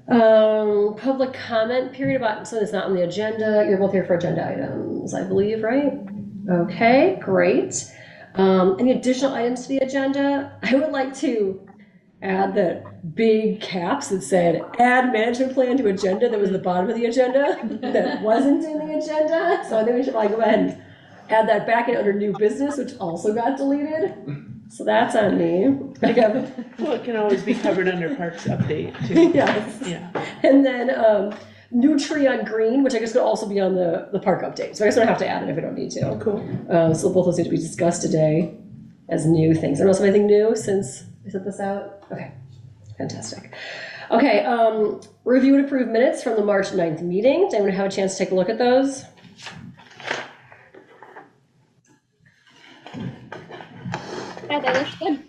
Public comment period about something that's not on the agenda. You're both here for agenda items, I believe, right? Okay, great. Any additional items to the agenda? I would like to add that big caps that said add management plan to agenda that was the bottom of the agenda that wasn't in the agenda. So I think we should probably go ahead and add that back in under new business, which also got deleted. So that's on me. Well, it can always be covered under Parks Update too. Yes. Yeah. And then new tree on green, which I guess could also be on the park update. So I guess I don't have to add it if I don't need to. Cool. So both those need to be discussed today as new things. I don't know if anything new since I sent this out. Okay, fantastic. Okay, review and approve minutes from the March 9th meeting. Does anyone have a chance to take a look at those? Yeah, that looks good.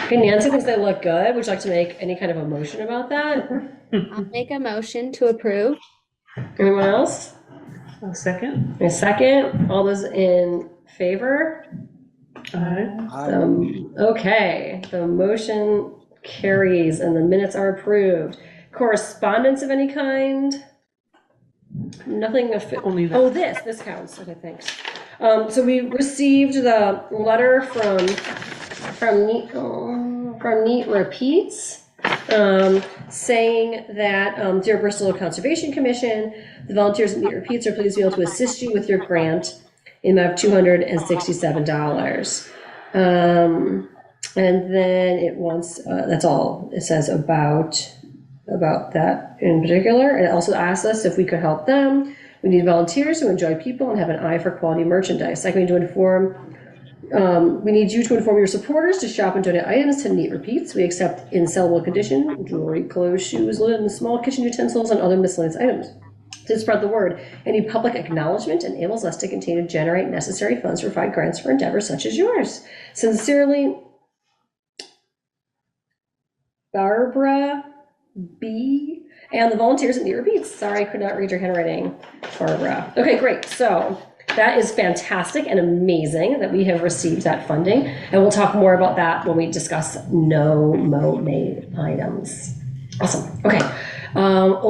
Okay, Nancy thinks they look good. Would you like to make any kind of a motion about that? I'll make a motion to approve. Anyone else? A second. A second. All those in favor? Aye. Okay, the motion carries and the minutes are approved. Correspondence of any kind? Nothing. Only that. Oh, this counts. Okay, thanks. So we received the letter from Neat Repeats, saying that, dear Bristol Conservation Commission, the volunteers at Neat Repeats are pleased to be able to assist you with your grant in the amount of $267. And then it wants, that's all it says about that in particular. And it also asks us if we could help them. We need volunteers who enjoy people and have an eye for quality merchandise. Like we need you to inform your supporters to shop and donate items to Neat Repeats. We accept in sellable condition, jewelry, clothes, shoes, linen, small kitchen utensils, and other miscellaneous items. To spread the word, any public acknowledgement enables us to continue to generate necessary funds to provide grants for endeavors such as yours. Sincerely, Barbara B. And the volunteers at Neat Repeats. Sorry, I could not read your handwriting, Barbara. Okay, great. So that is fantastic and amazing that we have received that funding. And we'll talk more about that when we discuss no made items. Awesome. Okay. Are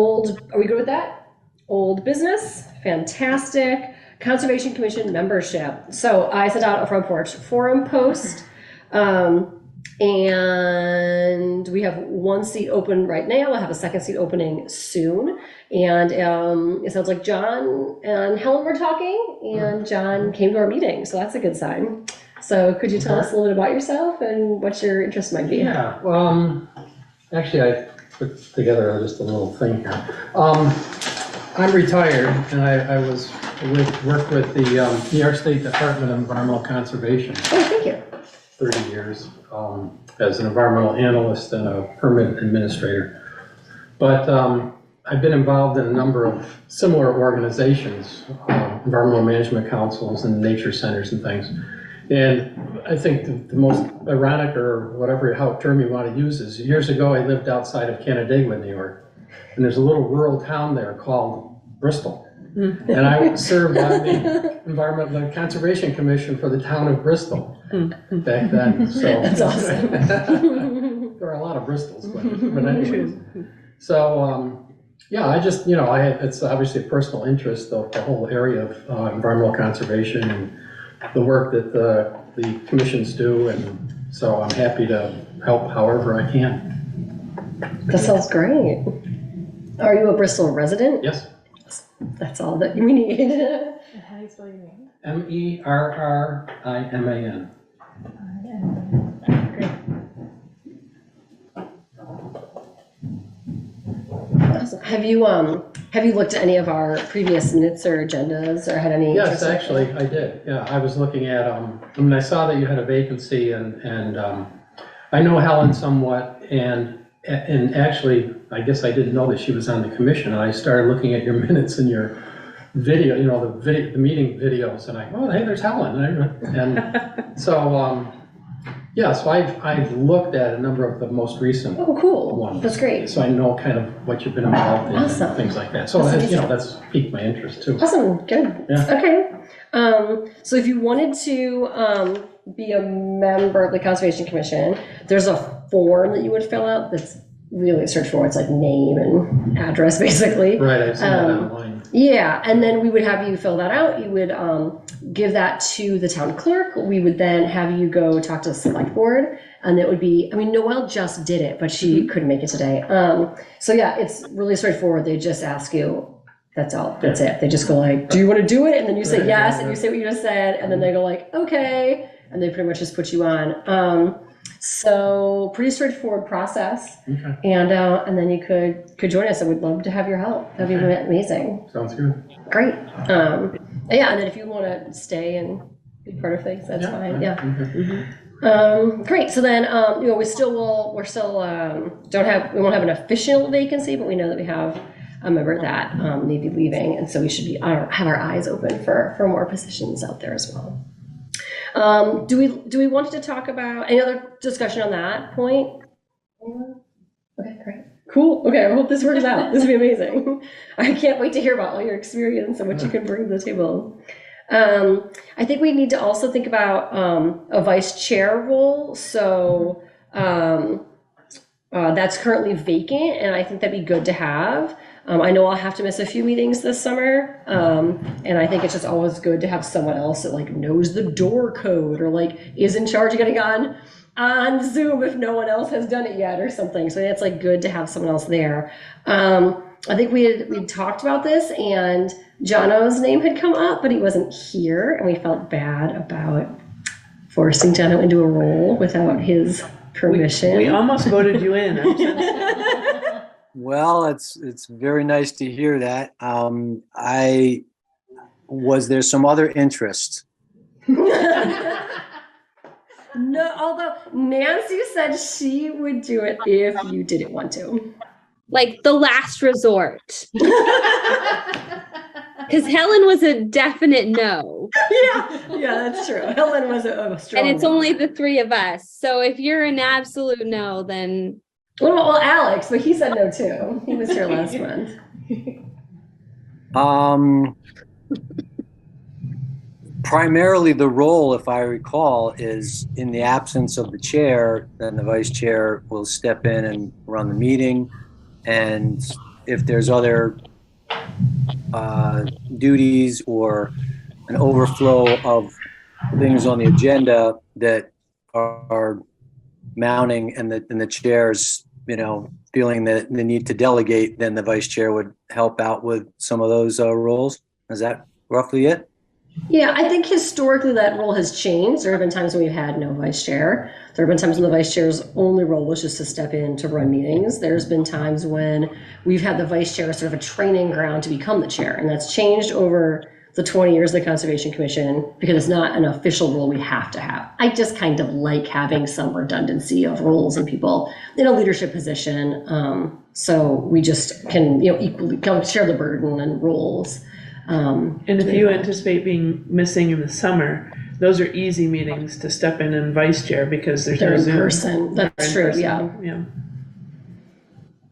we good with that? Old business. Fantastic. Conservation Commission membership. So I sent out a front porch forum post. And we have one seat open right now. We'll have a second seat opening soon. And it sounds like John and Helen were talking, and John came to our meeting, so that's a good sign. So could you tell us a little bit about yourself and what your interest might be? Yeah, well, actually I put together just a little thing here. I'm retired, and I worked with the New York State Department of Environmental Conservation. Oh, thank you. 30 years as an environmental analyst and a permit administrator. But I've been involved in a number of similar organizations, environmental management councils and nature centers and things. And I think the most ironic, or whatever term you want to use, is years ago I lived outside of Canandaigua, New York. And there's a little rural town there called Bristol. And I served on the Environmental Conservation Commission for the town of Bristol back then. So That's awesome. There are a lot of Bristols, but anyways. So yeah, I just, it's obviously a personal interest of the whole area of environmental conservation and the work that the commissions do, and so I'm happy to help however I can. That sounds great. Are you a Bristol resident? Yes. That's all that we need. How do you spell your name? MERRIMAN. Great. Awesome. Have you looked at any of our previous minutes or agendas, or had any? Yes, actually, I did. Yeah, I was looking at, I saw that you had a vacancy, and I know Helen somewhat, and actually, I guess I didn't know that she was on the commission, and I started looking at your minutes and your video, the meeting videos, and oh, hey, there's Helen. And so, yeah, so I've looked at a number of the most recent ones. That's great. So I know kind of what you've been involved in, Awesome. And things like that. So that's piqued my interest too. Awesome, good. Yeah. Okay. So if you wanted to be a member of the Conservation Commission, there's a form that you would fill out that's really straightforward. It's like name and address, basically. Right, I've seen that online. Yeah, and then we would have you fill that out. You would give that to the town clerk. We would then have you go talk to the select board, and it would be, I mean, Noelle just did it, but she couldn't make it today. So yeah, it's really straightforward. They just ask you, that's all, that's it. They just go like, do you want to do it? And then you say yes, and you say what you just said, and then they go like, okay, and they pretty much just put you on. So pretty straightforward process. Okay, And then you could join us. I would love to have your help. That'd be amazing. sounds good. Great. Yeah, and then if you want to stay and be part of things, that's fine. Yeah. Okay. Great. So then, we won't have an official vacancy, but we know that we have a member that may be leaving, and so we should have our eyes open for more positions out there as well. Do we want to talk about any other discussion on that point? Okay, great. Cool. Okay, I hope this works out. This will be amazing. I can't wait to hear about all your experience and what you can bring to the table. I think we need to also think about a vice chair role. So that's currently vacant, and I think that'd be good to have. I know I'll have to miss a few meetings this summer, and I think it's just always good to have someone else that like knows the door code or like is in charge of getting on Zoom if no one else has done it yet or something. So it's like good to have someone else there. I think we talked about this, and Jono's name had come up, but he wasn't here, and we felt bad about forcing Jono into a role without his permission. We almost voted you in. I'm sensitive. Well, it's very nice to hear that. Was there some other interest? No, although Nancy said she would do it if you didn't want to. Like the last resort. Because Helen was a definite no. Yeah, that's true. Helen was a strong And it's no. only the three of us. So if you're an absolute no, then Well, Alex, but he said no too. He was here last month. Primarily the role, if I recall, is in the absence of the chair, then the vice chair will step in and run the meeting. And if there's other duties or an overflow of things on the agenda that are mounting and the chair's, feeling the need to delegate, then the vice chair would help out with some of those roles. Is that roughly it? Yeah, I think historically that role has changed. There have been times when we've had no vice chair. There have been times when the vice chair's only role was just to step in to run meetings. There's been times when we've had the vice chair as sort of a training ground to become the chair, and that's changed over the 20 years of the Conservation Commission because it's not an official role we have to have. I just kind of like having some redundancy of roles and people in a leadership position, so we just can equally share the burden and roles. And if you anticipate being missing in the summer, those are easy meetings to step in and vice chair because there's They're no in Zoom. person. That's true. Yeah.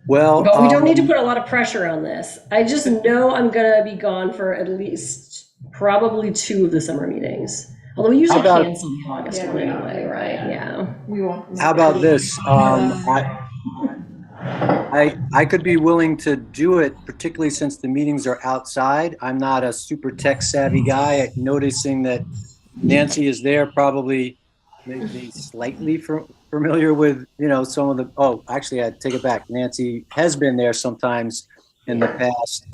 Well, But we don't need to put a lot of pressure on this. I just know I'm gonna be gone for at least probably 2 of the summer meetings. Although we usually cancel the August one anyway, right? Yeah. We won't. how about this? I could be willing to do it, particularly since the meetings are outside. I'm not a super tech savvy guy. Noticing that Nancy is there, probably maybe slightly familiar with, some of the, actually I take it back. Nancy has been there sometimes in the past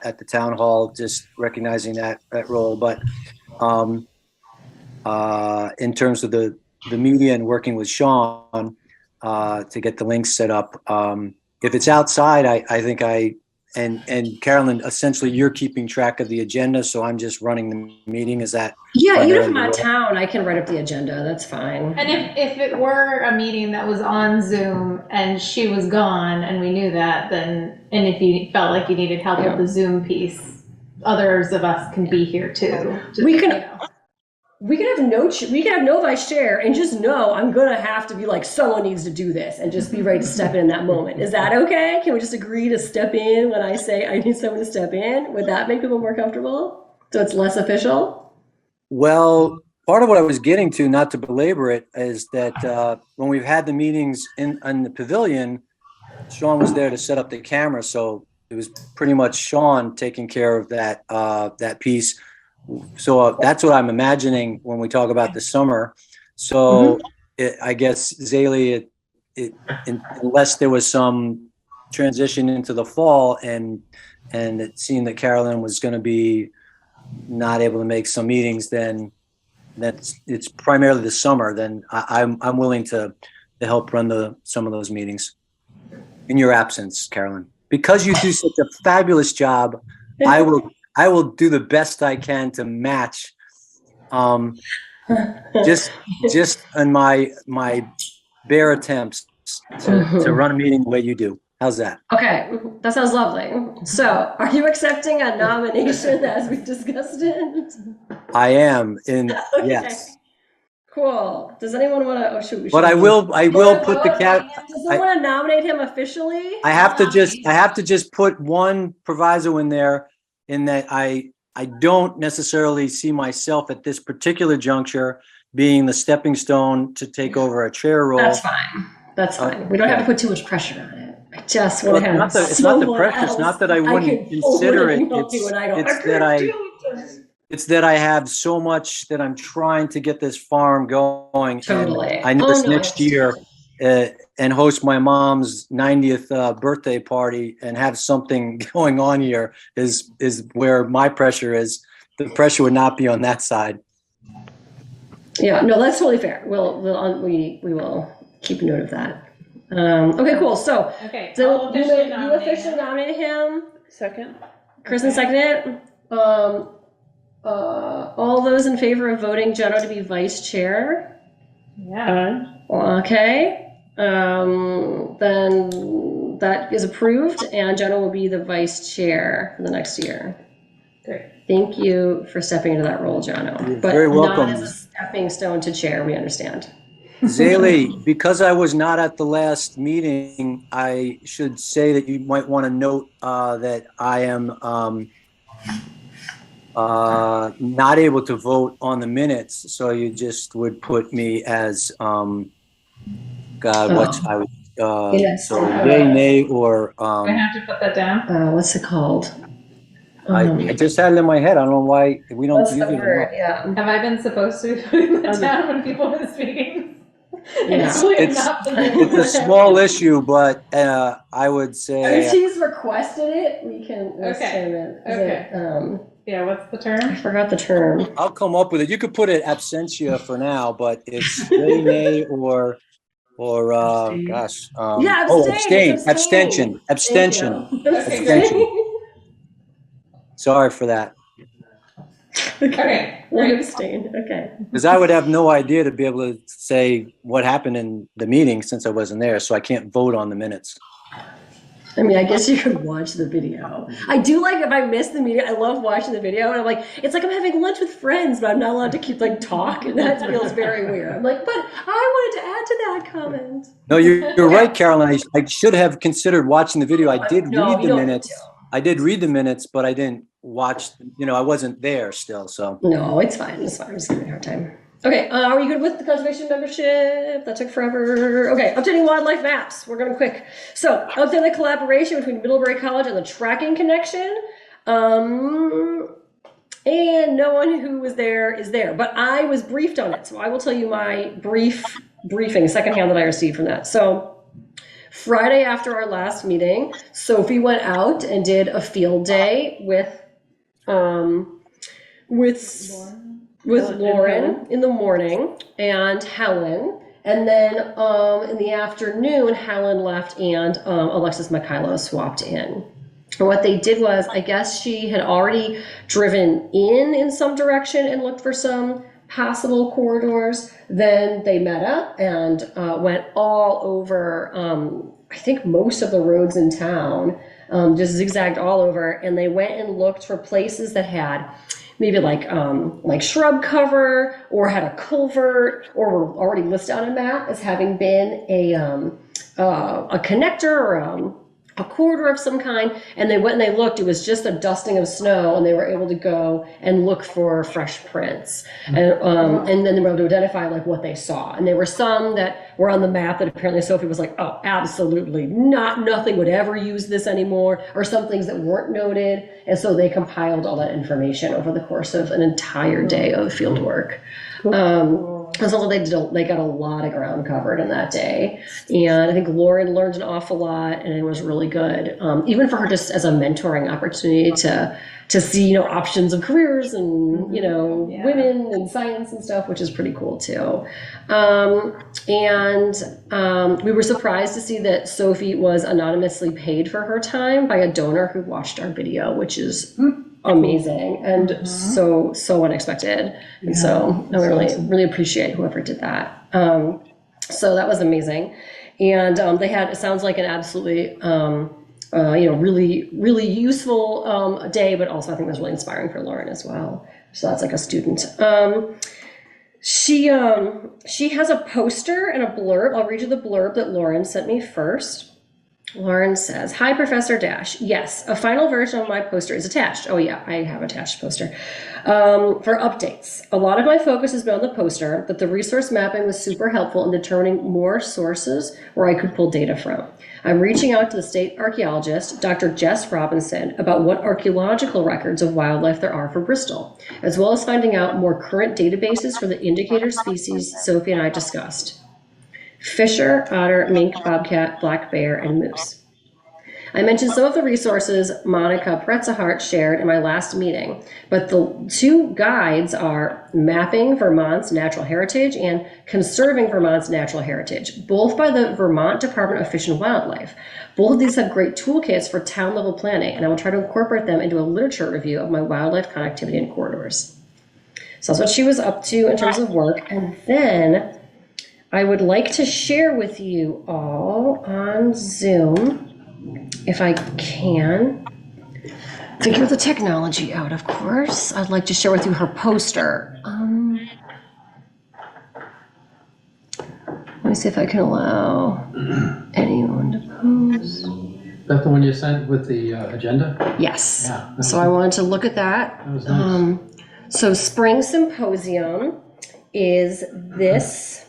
at the town hall, just recognizing that role. But in terms of the media and working with Sean to get the links set up, if it's outside, I think and Carolyn, essentially you're keeping track of the agenda, so I'm just running the meeting. Is that? Yeah, even if I'm out of town, I can write up the agenda. That's fine. And if it were a meeting that was on Zoom and she was gone and we knew that, then, and if you felt like you needed help with the Zoom piece, others of us can be here too. We can have no vice chair and just know I'm gonna have to be like, someone needs to do this, and just be ready to step in that moment. Is that okay? Can we just agree to step in when I say I need someone to step in? Would that make people more comfortable? So it's less official? Well, part of what I was getting to, not to belabor it, is that when we've had the meetings in the pavilion, Sean was there to set up the camera, so it was pretty much Sean taking care of that piece. So that's what I'm imagining when we talk about the summer. So I guess Zaley, unless there was some transition into the fall and it seemed that Carolyn was going to be not able to make some meetings, then it's primarily the summer. Then I'm willing to help run some of those meetings in your absence, Carolyn, because you do such a fabulous job. I will do the best I can to match. Just on my bare attempts to run a meeting the way you do. How's that? Okay, that sounds lovely. So, are you accepting a nomination as we discussed it? I am in. Okay. Yes. Cool. Does anyone want to? Oh shoot. But I will put the cat. Does someone want to nominate him officially? I have to just put one proviso in there, in that I don't necessarily see myself at this particular juncture being the stepping stone to take over a chair role. That's fine. That's fine. We don't have to put too much pressure on it. I just want to have it's not the pressure. It's not that I wouldn't consider it. It's that I have so much that I'm trying to get this farm going. Totally. And I know this next year and host my mom's 90th birthday party and have something going on here is where my pressure is. The pressure would not be on that side. Yeah, no, that's totally fair. We will keep note of that. Okay, cool. So you officially nominated him. Second. Kristen seconded it. All those in favor of voting Jenna to be vice chair? Yeah. Okay. Then that is approved, and Jenna will be the vice chair for the next year. Great. Thank you for stepping into that role, Jenna. You're very welcome. Not as a stepping stone to chair, we understand. Zaley, because I was not at the last meeting, I should say that you might want to note that I am not able to vote on the minutes. So you just would put me as, Yes. So yay, nay, or I have to put that down. What's it called? I just had it in my head. I don't know why we don't What's use the it word? enough. Yeah. Have I been supposed to be putting that down when people are speaking? It's a small issue, but I would say If he's requested it, we can list Okay. him in. Yeah, what's the I term? forgot the term. I'll come up with it. You could put it absentia for now, but it's yay, nay, or Abstain. gosh. Yeah, abstain. abstain. Abstention. Thank you. Abstention. Sorry for that. Okay, One great. abstain. Okay. Because I would have no idea to be able to say what happened in the meeting since I wasn't there, so I can't vote on the minutes. I mean, I guess you could watch the video. I do like if I miss the meeting. I love watching the video, and I'm like, it's like I'm having lunch with friends, but I'm not allowed to keep talk, and that feels very weird. I'm like, but I wanted to add to that comment. No, you're right, Carolyn. I should have considered watching the video. I did No, read you the don't minutes. need to. I did read the minutes, but I didn't watch. I wasn't there still, so. No, it's fine. It's fine. I'm just giving you a hard time. Okay, are you good with the conservation membership? That took forever. Okay, updating wildlife maps. We're going quick. So, updating the collaboration between Middlebury College and the Tracking Connection. And no one who was there is there, but I was briefed on it. So I will tell you my briefing, secondhand that I received from that. So Friday after our last meeting, Sophie went out and did a field day with Lauren in the morning and Helen. And then in the afternoon, Helen left and Alexis Mikhailo swapped in. And what they did was, I guess she had already driven in some direction and looked for some passable corridors. Then they met up and went all over, I think most of the roads in town, just zigzagged all over. And they went and looked for places that had maybe like shrub cover or had a culvert or were already listed on a map as having been a connector or a corridor of some kind, and they went and they looked. It was just a dusting of snow, and they were able to go and look for fresh prints, and then they were able to identify like what they saw. And there were some that were on the map that apparently Sophie was like, oh, absolutely nothing would ever use this anymore, or some things that weren't noted, and so they compiled all that information over the course of an entire day of field work. So they got a lot of ground covered in that day, and I think Lauren learned an awful lot, and it was really good, even for her just as a mentoring opportunity to see options of careers and women and science and stuff, which is pretty cool too. We were surprised to see that Sophie was anonymously paid for her time by a donor who watched our video, which is amazing and so unexpected. And so I really appreciate whoever did that. So that was amazing. And they had, it sounds like an absolutely really useful day, but also I think it was really inspiring for Lauren as well. So that's like a student. She has a poster and a blurb. I'll read you the blurb that Lauren sent me first. Lauren says, "Hi, Professor Dash. Yes, a final version of my poster is attached." Oh yeah, I have attached poster. For updates. A lot of my focus has been on the poster, but the resource mapping was super helpful in determining more sources where I could pull data from. I'm reaching out to the state archaeologist, Dr. Jess Robinson, about what archaeological records of wildlife there are for Bristol, as well as finding out more current databases for the indicator species Sophie and I discussed. Fisher, otter, mink, bobcat, black bear, and moose. I mentioned some of the resources Monica Pretzahart shared in my last meeting, but the two guides are Mapping Vermont's Natural Heritage and Conserving Vermont's Natural Heritage, both by the Vermont Department of Fish and Wildlife. Both of these have great toolkits for town-level planning, and I will try to incorporate them into a literature review of my wildlife connectivity and corridors. So that's what she was up to in terms of work. And then I would like to share with you all on Zoom, if I can, figure the technology out, of course. I'd like to share with you her poster. Let me see if I can allow anyone to post. Is that the one you sent with the agenda? Yes. Yeah. So I wanted to look at that. That was nice. So Spring Symposium is this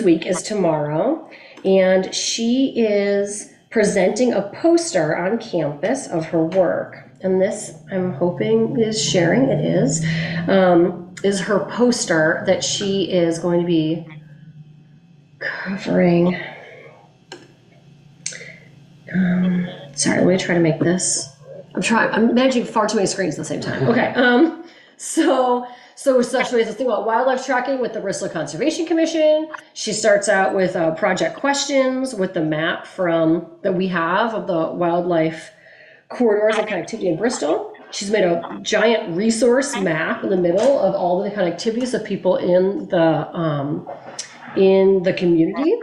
week, is tomorrow, and she is presenting a poster on campus of her work. And this, I'm hoping, is sharing. It is her poster that she is going to be covering. Sorry, let me try to make this. I'm managing far too many screens at the same time. Okay. So essentially, it's a thing about wildlife tracking with the Bristol Conservation Commission. She starts out with project questions with the map that we have of the wildlife corridors and connectivity in Bristol. She's made a giant resource map in the middle of all the connectivities of people in the community.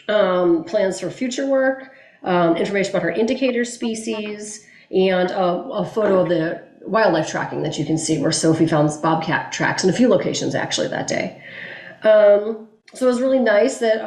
Plans for future work, information about her indicator species, and a photo of the wildlife tracking that you can see where Sophie found bobcat tracks in a few locations actually that day. So it was really nice that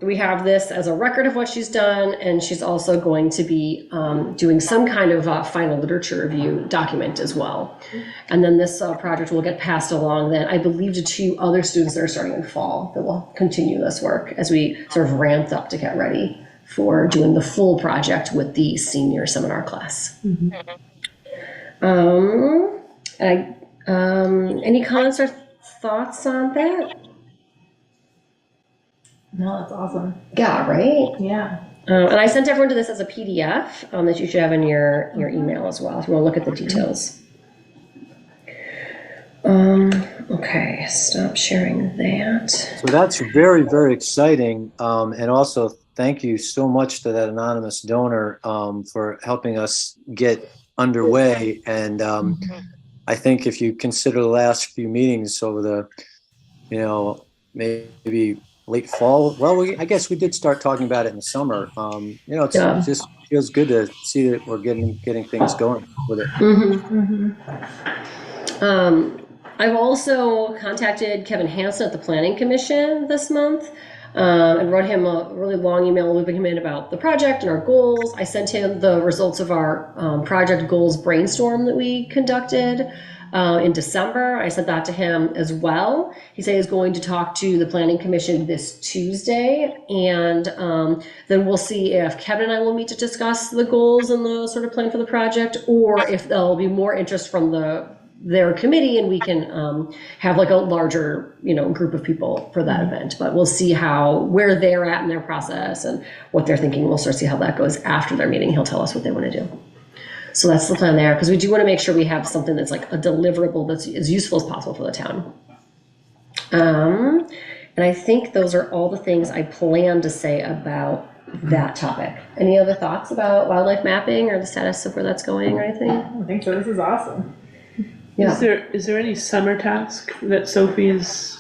we have this as a record of what she's done, and she's also going to be doing some kind of final literature review document as well. And then this project will get passed along then, I believe, to 2 other students that are starting in fall that will continue this work as we sort of ramped up to get ready for doing the full project with the senior seminar class. Mm-hmm. Any comments or thoughts on that? No, that's awesome. Yeah, right? Yeah. And I sent everyone to this as a PDF that you should have in your email as well if you want to look at the details. Okay, stop sharing that. So that's very, very exciting. And also, thank you so much to that anonymous donor for helping us get underway. And I think if you consider the last few meetings over the, maybe late fall, well, I guess we did start talking about it in the summer. It just feels good to see that we're getting things going with it. Mm-hmm. Mm-hmm. I've also contacted Kevin Hansen at the Planning Commission this month and wrote him a really long email looping him in about the project and our goals. I sent him the results of our project goals brainstorm that we conducted in December. I sent that to him as well. He said he's going to talk to the Planning Commission this Tuesday, and then we'll see if Kevin and I will meet to discuss the goals and the sort of plan for the project, or if there'll be more interest from their committee and we can have like a larger, group of people for that event. But we'll see where they're at in their process and what they're thinking. We'll sort of see how that goes after their meeting. He'll tell us what they want to do. So that's the plan there, because we do want to make sure we have something that's like a deliverable that's as useful as possible for the town. And I think those are all the things I plan to say about that topic. Any other thoughts about wildlife mapping or the status of where that's going or anything? I think so. This is awesome. Yeah. Is there any summer task that Sophie's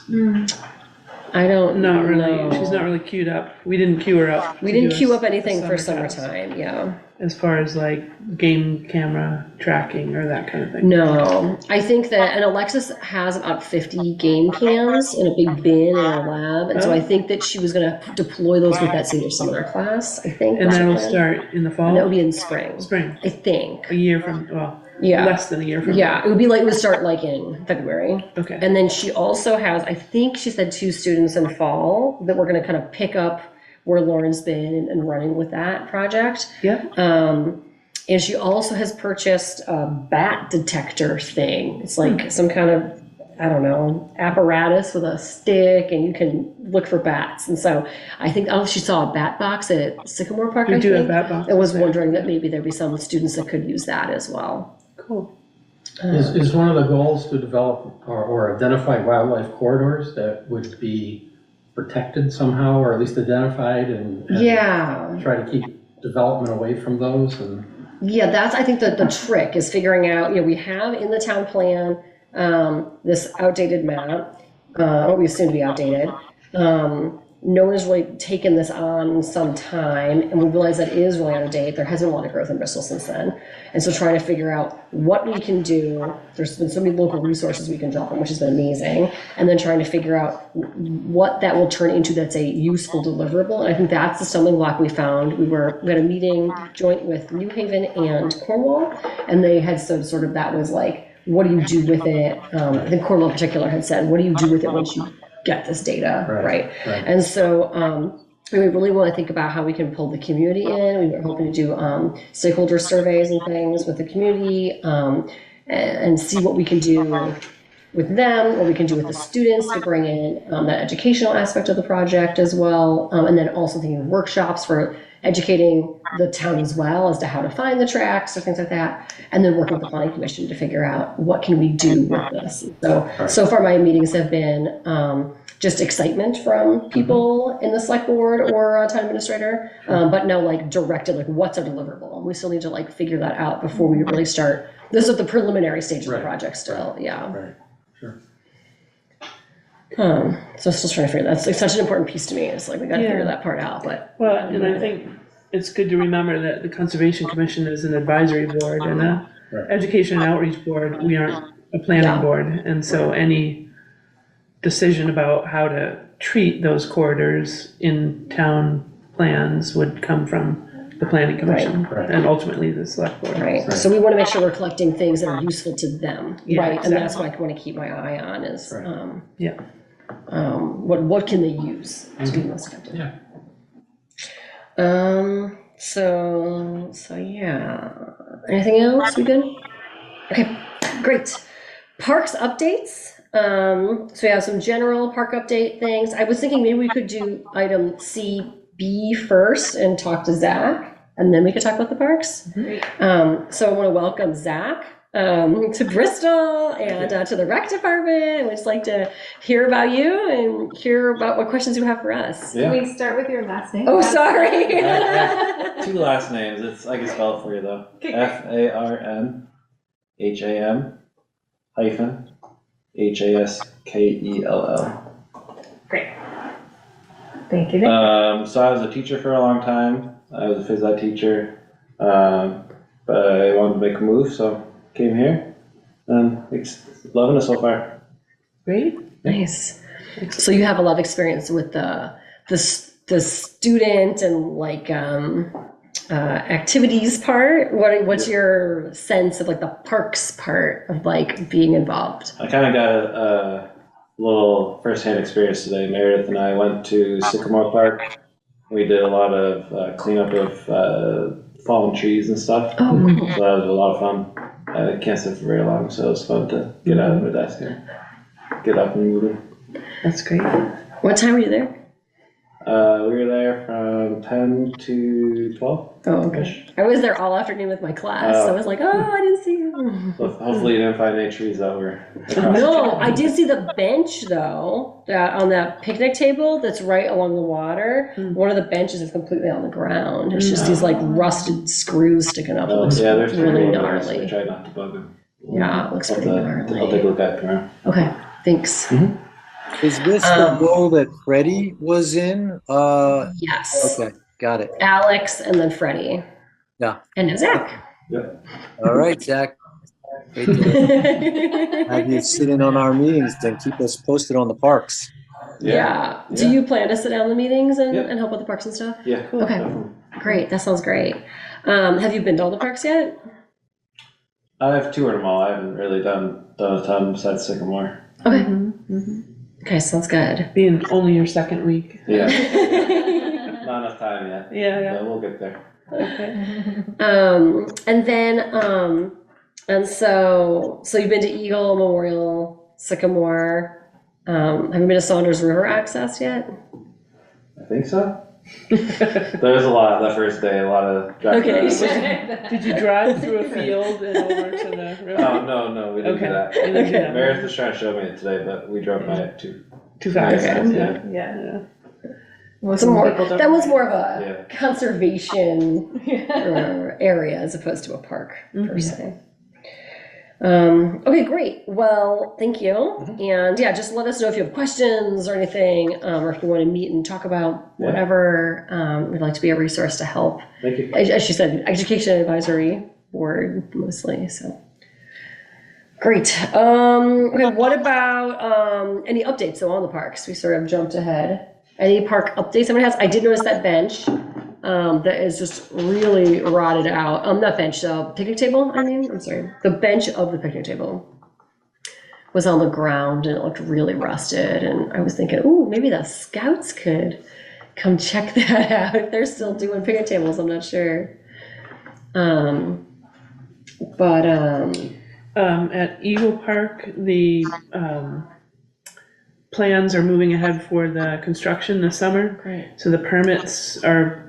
I don't not really, know. she's not really queued up? We didn't queue her up. We to didn't do queue a- up anything a for summer task, summertime, yeah. as far as like game camera tracking or that kind of thing. No, I think that, and Alexis has about 50 game cams in a big bin in our lab, and so I think that she was gonna deploy those with that Save Summer class, I think. And was her that'll plan. start in the fall? And that would be in spring, Spring, I think. a year from, well, Yeah. less than a year from. Yeah, it would be like, it would start like in February. Okay. And then she also has, I think she said 2 students in fall that we're gonna kind of pick up where Lauren's been and running with that project. Yeah. And she also has purchased a bat detector thing. It's like some kind of, I don't know, apparatus with a stick, and you can look for bats. And so I think, she saw a bat box at Sycamore Park, We I do have think. bat boxes I was there. wondering that maybe there'd be some students that could use that as well. Cool. Is one of the goals to develop or identify wildlife corridors that would be protected somehow, or at least identified and Yeah. try to keep development away from those? And Yeah, that's, I think, the trick is figuring out, we have in the town plan this outdated map, or we assume to be outdated. No one has really taken this on some time, and we realize that it is really out of date. There hasn't been a lot of growth in Bristol since then. And so trying to figure out what we can do, there's been so many local resources we can drop in, which has been amazing. And then trying to figure out what that will turn into that's a useful deliverable. And I think that's the stumbling block we found. We had a meeting joint with New Haven and Cornwall, and they had said sort of that was like, what do you do with it? I think Cornwall in particular had said, what do you do with it once you get this data, right? And so we really want to think about how we can pull the community in. We were hoping to do stakeholder surveys and things with the community, and see what we can do with them, what we can do with the students to bring in that educational aspect of the project as well, and then also thinking of workshops for educating the town as well as to how to find the tracks or things like that, and then working with the planning commission to figure out what can we do with this. So far my meetings have been just excitement from people in the select board or town administrator, but no like directed, like what's our deliverable? We still need to like figure that out before we really start. This is the preliminary stage of the project still, yeah. Right, sure. So still trying to figure that's like such an important piece to me. It's like we got to figure that part out. But Well, and I think it's good to remember that the Conservation Commission is an advisory board, and the Education and Outreach Board, we aren't a planning board. And so any decision about how to treat those corridors in town plans would come from the Planning Commission Right. and ultimately the Select Board. right, so we want to make sure we're collecting things that are useful to them, Yeah, right? And that's exactly. what I want to keep my eye on is Yeah. what can they use to be most effective. Yeah. So yeah. Anything else? We good? Okay, great. Parks updates. So we have some general park update things. I was thinking maybe we could do item CB first and talk to Zach, and then we could talk about the parks. So I want to welcome Zach to Bristol and to the rec department. We'd just like to hear about you and hear about what questions you have for us. Can we start with your last name? Oh, sorry. Two last names. I can spell it for you though. FARNHAM hyphen HASKELL. Great. Thank you. So I was a teacher for a long time. I was a phys ed teacher, but I wanted to make a move, so came here, and loving it so far. Great. Nice. So you have a lot of experience with the the student and like activities part? What's your sense of like the parks part of like being involved? I kind of got a little first-hand experience today. Meredith and I went to Sycamore Park. We did a lot of cleanup of fallen trees and stuff. Oh, cool. So that was a lot of fun. I can't sit for very long, so it was fun to get out of my desk and get up and moving. That's great. What time were you there? We were there from 10 to 12. Oh, okay. I was there all afternoon with my class, so I was like, oh, I didn't see you. So hopefully you didn't find any trees that were. No, I did see the bench though, on that picnic table that's right along the water. One of the benches is completely on the ground. It's just these like rusted screws sticking up. It looks Yeah, there's really I gnarly. tried not to bug them. Yeah, it looks pretty I'll gnarly. take a look at it tomorrow. Okay, thanks. Is this the role that Freddie was in? Yes. Okay, got it. Alex and then Freddie. Yeah. And Zach. All right, Zach. Great to have you sit in on our meetings and keep us posted on the parks. Yeah. Do you plan to sit down in the meetings and, Yep. and help with the parks and stuff? Yeah. Okay. Definitely. Great. That sounds great. Have you been to all the parks yet? I've toured them all. I haven't really done a ton besides Sycamore. Okay. Okay, sounds good. Being only your second week. Yeah. Not enough time yet. Yeah. But we'll get there. Okay. And then, and so you've been to Eagle, Memorial, Sycamore. Have you been to Saunders River Access yet? I think so. There was a lot that first day, a lot of driving. Okay. Did you drive through a field and over to the river? Oh, no, we didn't Okay. do that. You didn't do that. Meredith was trying to show me it today, but we drove by it too. Too fast. Okay. Yeah. Yeah. That was more of a Yeah. conservation area as opposed to a park per se. Okay, great. Well, thank you. And yeah, just let us know if you have questions or anything, or if you want to meet and talk about whatever. We'd like to be a resource to help. Thank you. As she said, Education Advisory Board mostly. So great. Okay, what about any updates though on the parks? We sort of jumped ahead. Any park updates someone has? I did notice that bench that is just really rotted out. Not bench, picnic table, I'm sorry. The bench of the picnic table was on the ground and it looked really rusted. And I was thinking, ooh, maybe the scouts could come check that out if they're still doing picnic tables. I'm not sure. At Eagle Park, the plans are moving ahead for the construction this summer. Great. So the permits are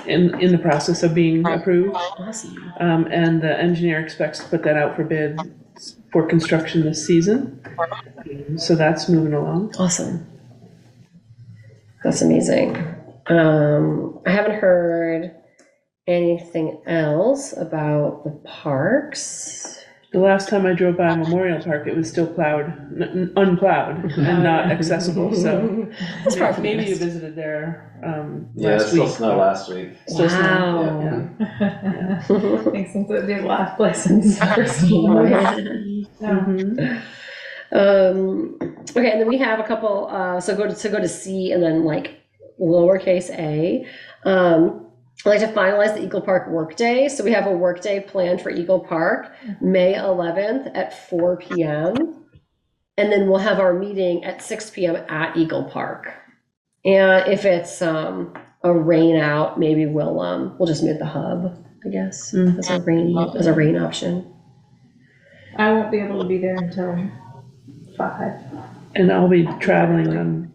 in the process of being approved. Awesome. And the engineer expects to put that out for bid for construction this season. So that's moving along. Awesome. That's amazing. I haven't heard anything else about the parks. The last time I drove by Memorial Park, it was still plowed, unplowed, and not accessible. So That's probably maybe you best. visited there Yeah, it last still week. snowed last week. Still Wow. Makes sense that the last place in Bristol. Okay, and then we have a couple. So go to C and then like lowercase a. I'd like to finalize the Eagle Park workday. So we have a workday planned for Eagle Park, May 11th at 4 p.m. And then we'll have our meeting at 6 p.m. at Eagle Park. And if it's a rain out, maybe we'll just move the hub, I guess, as a rain option. I won't be able to be there until 5. And I'll be traveling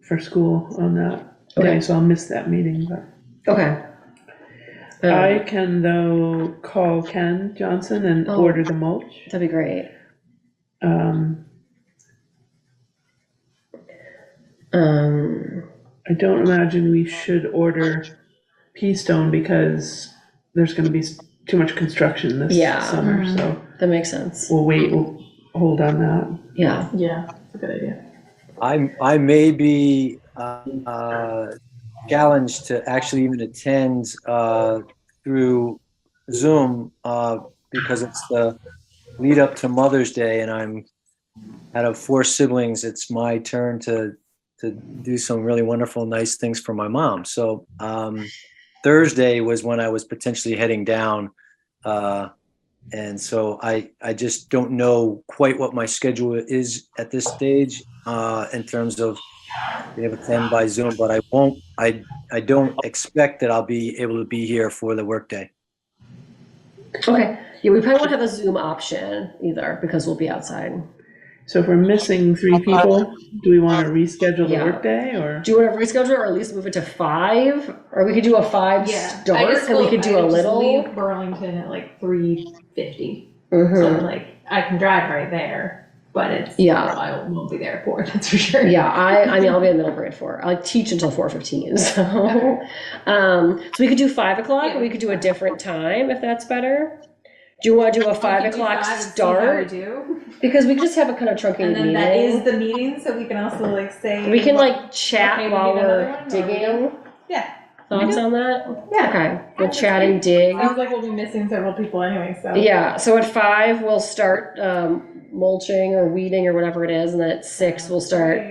for school on that day, so I'll miss that meeting. But Okay. I can, though, call Ken Johnson and order the mulch. That'd be great. I don't imagine we should order pea stone because there's going to be too much construction this summer. So That makes sense. we'll wait. We'll hold on that. Yeah. Yeah, that's a good idea. I may be challenged to actually even attend through Zoom because it's the lead up to Mother's Day, and I'm out of 4 siblings. It's my turn to to do some really wonderful, nice things for my mom. So Thursday was when I was potentially heading down. And so I just don't know quite what my schedule is at this stage in terms of being able to attend by Zoom, but I don't expect that I'll be able to be here for the workday. Okay, yeah, we probably won't have a Zoom option either because we'll be outside. So if we're missing 3 people, do we want to reschedule the Yeah. workday or? Do you want to reschedule or at least move it to 5? Or we could do a 5 start and we could do a little. Leave Burlington at like 3:50. Mhm. So like I can drive right there, but it's I won't be there for it. That's for sure. Yeah, I mean, I'll be in middle grade 4. I teach until 4:15, so. So we could do 5 o'clock, or we could do a different time if that's better. Do you want to do a 5 o'clock start? Because we just have a kind of truncated And then meeting. that is the meeting, so we can also like say. We can like chat Okay, we while need another we're one, or digging. Yeah. Thoughts on that? Yeah. Okay, we'll chat and dig. Sounds like we'll be missing several people anyway, so. Yeah, so at 5, we'll start mulching or weeding or whatever it is, and then at 6, we'll start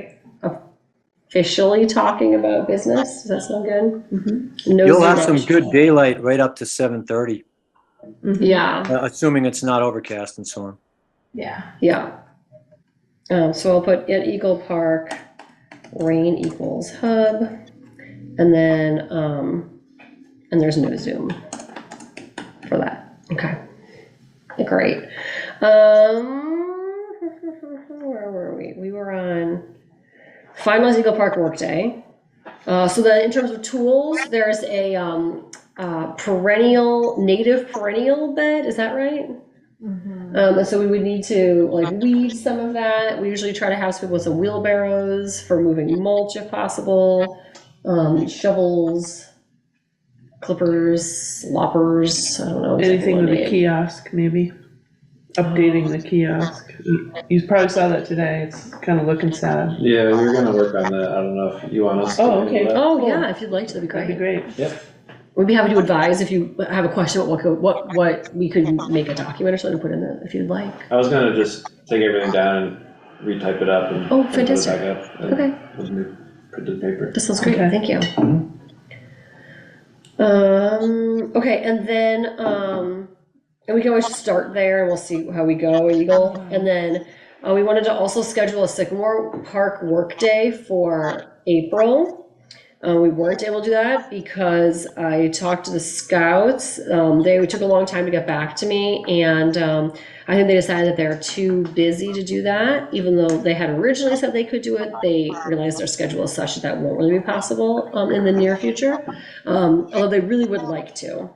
officially talking about business. Does that sound good? Mm-hmm. No You'll Zoom have some option. good daylight right up to 7:30, Yeah, assuming it's not overcast and so on. Yeah. yeah. So I'll put at Eagle Park, rain equals hub, and then, and there's no Zoom for that. Okay, great. Where were we? We were on finalize Eagle Park workday. So in terms of tools, there's a native perennial bed. Is that right? Mm-hmm. And so we would need to like weed some of that. We usually try to have people with some wheelbarrows for moving mulch if possible, shovels, clippers, loppers. I don't know. Anything with a name. kiosk, maybe? Updating the kiosk. You probably saw that today. It's kind of looking sad. Yeah, we were gonna work on that. I don't know if you want us to. Oh, handle okay. that. Oh Cool. yeah, if you'd like to, that'd be great. That'd be great. Yep. We'd be happy to advise if you have a question about what we could make a document or something to put in if you'd like. I was gonna just take everything down and retype it up and. Oh, and put it fantastic. back up and Okay. with new printed paper. That sounds great. Okay. Thank you. Okay, and then and we can always start there and we'll see how we go, Eagle. And then we wanted to also schedule a Sycamore Park workday for April. We weren't able to do that because I talked to the scouts. They took a long time to get back to me, and I think they decided that they're too busy to do that. Even though they had originally said they could do it, they realized their schedule is such that that won't really be possible in the near future, although they really would like to.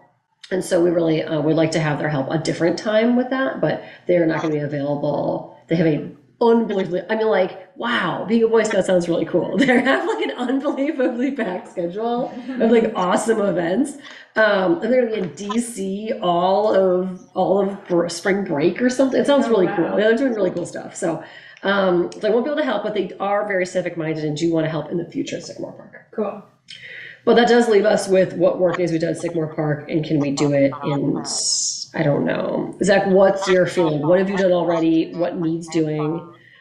And so we really would like to have their help a different time with that, but they're not going to be available. They have a unbelievably, I mean, like, wow, being a Boy Scout sounds really cool. They have like an unbelievably packed schedule of like awesome events. And they're gonna be in DC all of spring break or something. It sounds really cool. They're doing really cool stuff. So they won't be able to help, but they are very civic minded and do want to help in the future at Sycamore Park. Cool. But that does leave us with what work days we've done at Sycamore Park, and can we do it in, I don't know. Zach, what's your feeling? What have you done already? What needs doing?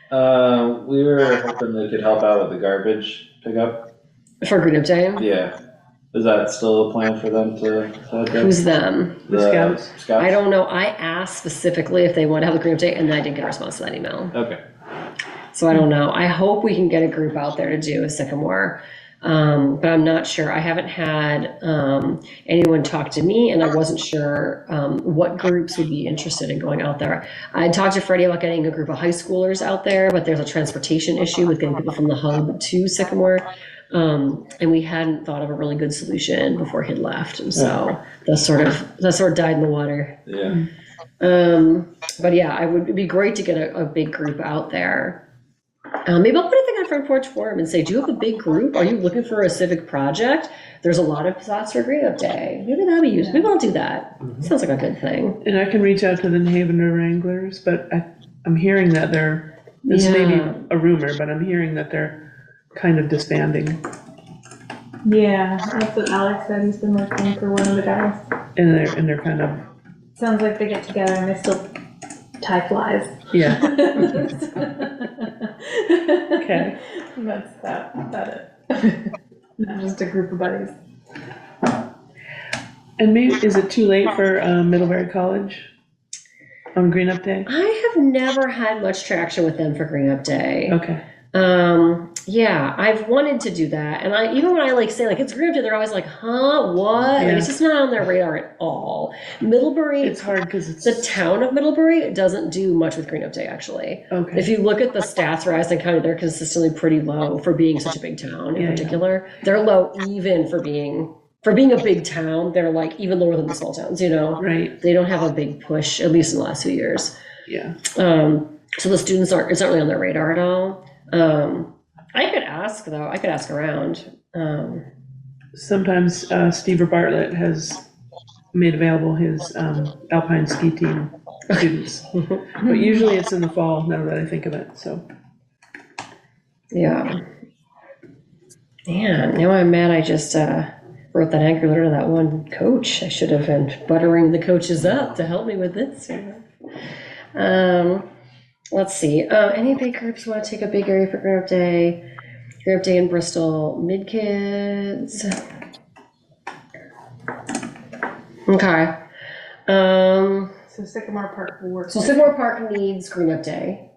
We were hoping they could help out with the garbage pickup. For Green Up Day? Yeah. Is that still a plan for them to do? Who's them? The Scouts. I don't know. I asked specifically if they want to have the Green Up Day, and I didn't get a response to that email. Okay. So I don't know. I hope we can get a group out there to do a Sycamore. But I'm not sure. I haven't had anyone talk to me, and I wasn't sure what groups would be interested in going out there. I talked to Freddie about getting a group of high schoolers out there, but there's a transportation issue with getting people from the hub to Sycamore. And we hadn't thought of a really good solution before he'd left. And so that sort of died in the water. Yeah. But yeah, it'd be great to get a big group out there. Maybe I'll put a thing on Front Porch Forum and say, do you have a big group? Are you looking for a civic project? There's a lot of spots for Green Up Day. Maybe that'll be used. Maybe I'll do that. Sounds like a good thing. And I can reach out to the New Haven River Anglers, but I'm hearing that this may be a rumor, but I'm hearing that they're kind of disbanding. Yeah, that's what Alex said. He's been working for one of the guys. And they're kind of, Sounds like they get together and they still Thai flies. Yeah, okay. That's about it. Not just a group of buddies. And maybe, is it too late for Middlebury College on Green Up Day? I have never had much traction with them for Green Up Day. Okay, Yeah, I've wanted to do that, and even when I like say like it's Green Up Day, they're always like, huh, what? Like, Yeah. it's just not on their radar at all. Middlebury, it's hard because it's, the town of Middlebury doesn't do much with Green Up Day, actually. okay, If you look at the stats for Addison County, they're consistently pretty low for being such a big town in Yeah, yeah. particular. They're low even for being a big town. They're like even lower than the small towns, you know? right, They don't have a big push, at least in the last few years. yeah. So the students it's not really on their radar at all. I could ask though, I could ask around. Sometimes Steve Bartlett has made available his alpine ski team students, but usually it's in the fall, now that I think of it, so. Yeah. Man, now I'm mad I just wrote that anchor letter to that one coach. I should have been buttering the coaches up to help me with this. Let's see. Any big groups want to take a big area for Green Up Day? Green Up Day in Bristol, mid kids. Okay. So Sycamore Park will work. So Sycamore Park needs Green Up Day.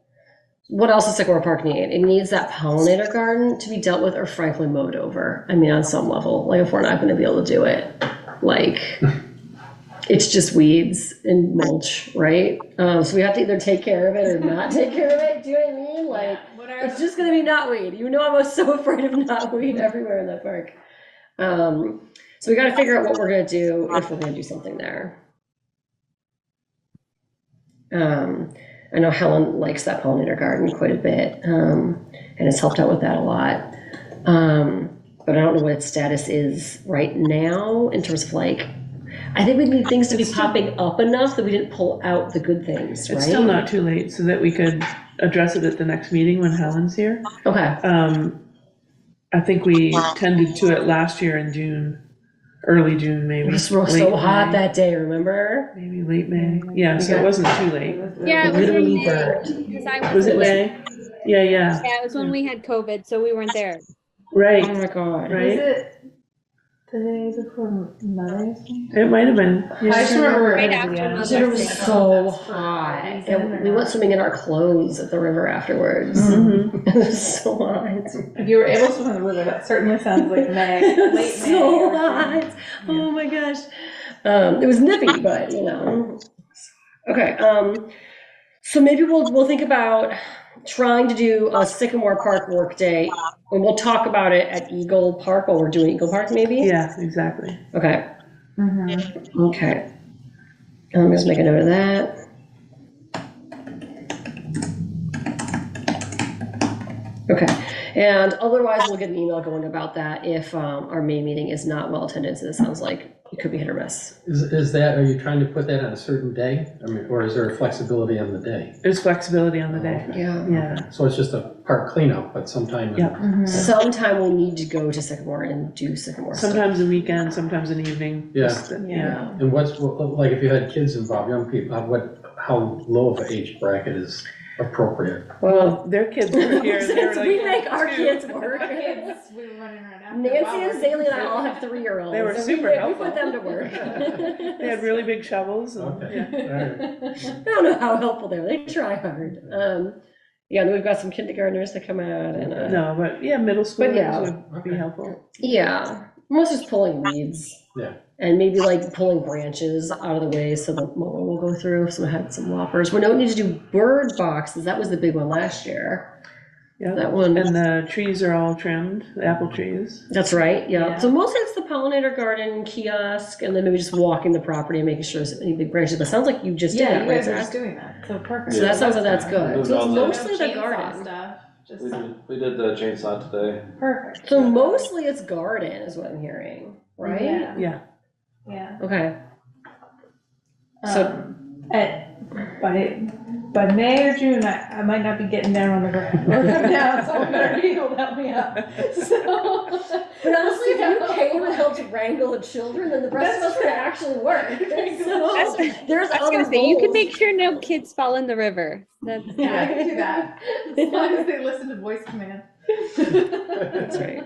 What else does Sycamore Park need? It needs that pollinator garden to be dealt with or frankly mowed over. I mean, on some level, like if we're not going to be able to do it, like it's just weeds and mulch, right? So we have to either take care of it or not take care of it. Do you know what I mean? Like it's just going to be knotweed. You know, I was so afraid of knotweed everywhere in that park. So we got to figure out what we're going to do if we're going to do something there. I know Helen likes that pollinator garden quite a bit, and has helped out with that a lot. But I don't know what its status is right now in terms of like, I think we need things to be popping up enough that we didn't pull out the good things, right? It's still not too late, so that we could address it at the next meeting when Helen's here. Okay. I think we tended to it last year in June, early June maybe. It was so late hot May, that day, remember? maybe late May. Yeah, so it wasn't too late. Yeah, it was Literally in May, burnt. 'cause I Was it wasn't- May? Yeah, yeah, Yeah, it was when we had COVID, so we weren't there. Oh right, my God. right. Was it the day before Mother's Day? It might have been. I Yeah. just remember Right it after Mother's It was Day. so hot. And we went swimming in our clothes at the river afterwards. Mhm. It was so hot. If you were able to swim in the river, that certainly sounds like May, It was late May. so or hot. Oh my gosh. It was nippy, but you know. Okay. So maybe we'll think about trying to do a Sycamore Park work day, and we'll talk about it at Eagle Park while we're doing Eagle Park, maybe. Yeah, exactly. Okay. Mhm. Okay. Let me just make a note of that. Okay, and otherwise we'll get an email going about that if our May meeting is not well attended, so it sounds like it could be hit or miss. Is that, are you trying to put that on a certain day? I mean, or is there a flexibility on the day? There's flexibility on the day. Okay. Yeah. Yeah, So it's just a park cleanup, but sometime. in- Yeah. Mhm. Sometime we'll need to go to Sycamore and do Sycamore stuff. sometimes a weekend, sometimes an evening. Yeah. Just, Yeah. And what's, like, if you had kids involved, young people, how low of an age bracket is appropriate? Well, their kids were here. They were We like make our 2. kids work. Kids, we were running around after. Nancy while and we're- Zaylee and I all have 3-year-olds. They were and super we helpful. put them to work. They had really big shovels. And, Okay. yeah. All right. I don't know how helpful they were. They try hard. Yeah, and then we've got some kindergartners to come out, and No, but yeah, middle schoolers yeah. would be helpful. yeah, most just pulling weeds. Yeah. And maybe like pulling branches out of the way so the mower will go through. So I had some loppers. We don't need to do bird boxes. That was the big one last year. Yeah. That one. And the trees are all trimmed, the apple trees. That's right. Yeah. Yeah. So mostly it's the pollinator garden kiosk, and then maybe just walking the property and making sure there's any big branches. But it sounds like you just did Yeah, that, you right, guys are Zach? just doing that, so perfect. So that sounds like that's good. Moved So it's all the- mostly the Chainsaw garden. stuff, just We did the chainsaw today. perfect. So mostly it's garden is what I'm hearing, right? Yeah, Yeah. yeah. Okay. So- By by May or June, I might not be getting down on the ground. Or now someone better be able to help me up. So, But honestly, if you came and helped wrangle the children, then the rest of us could actually work. So, there's I was gonna other say, you can goals. make sure no kids fall in the river. That's yeah, I can do that. As long as they listen to voice command. That's right.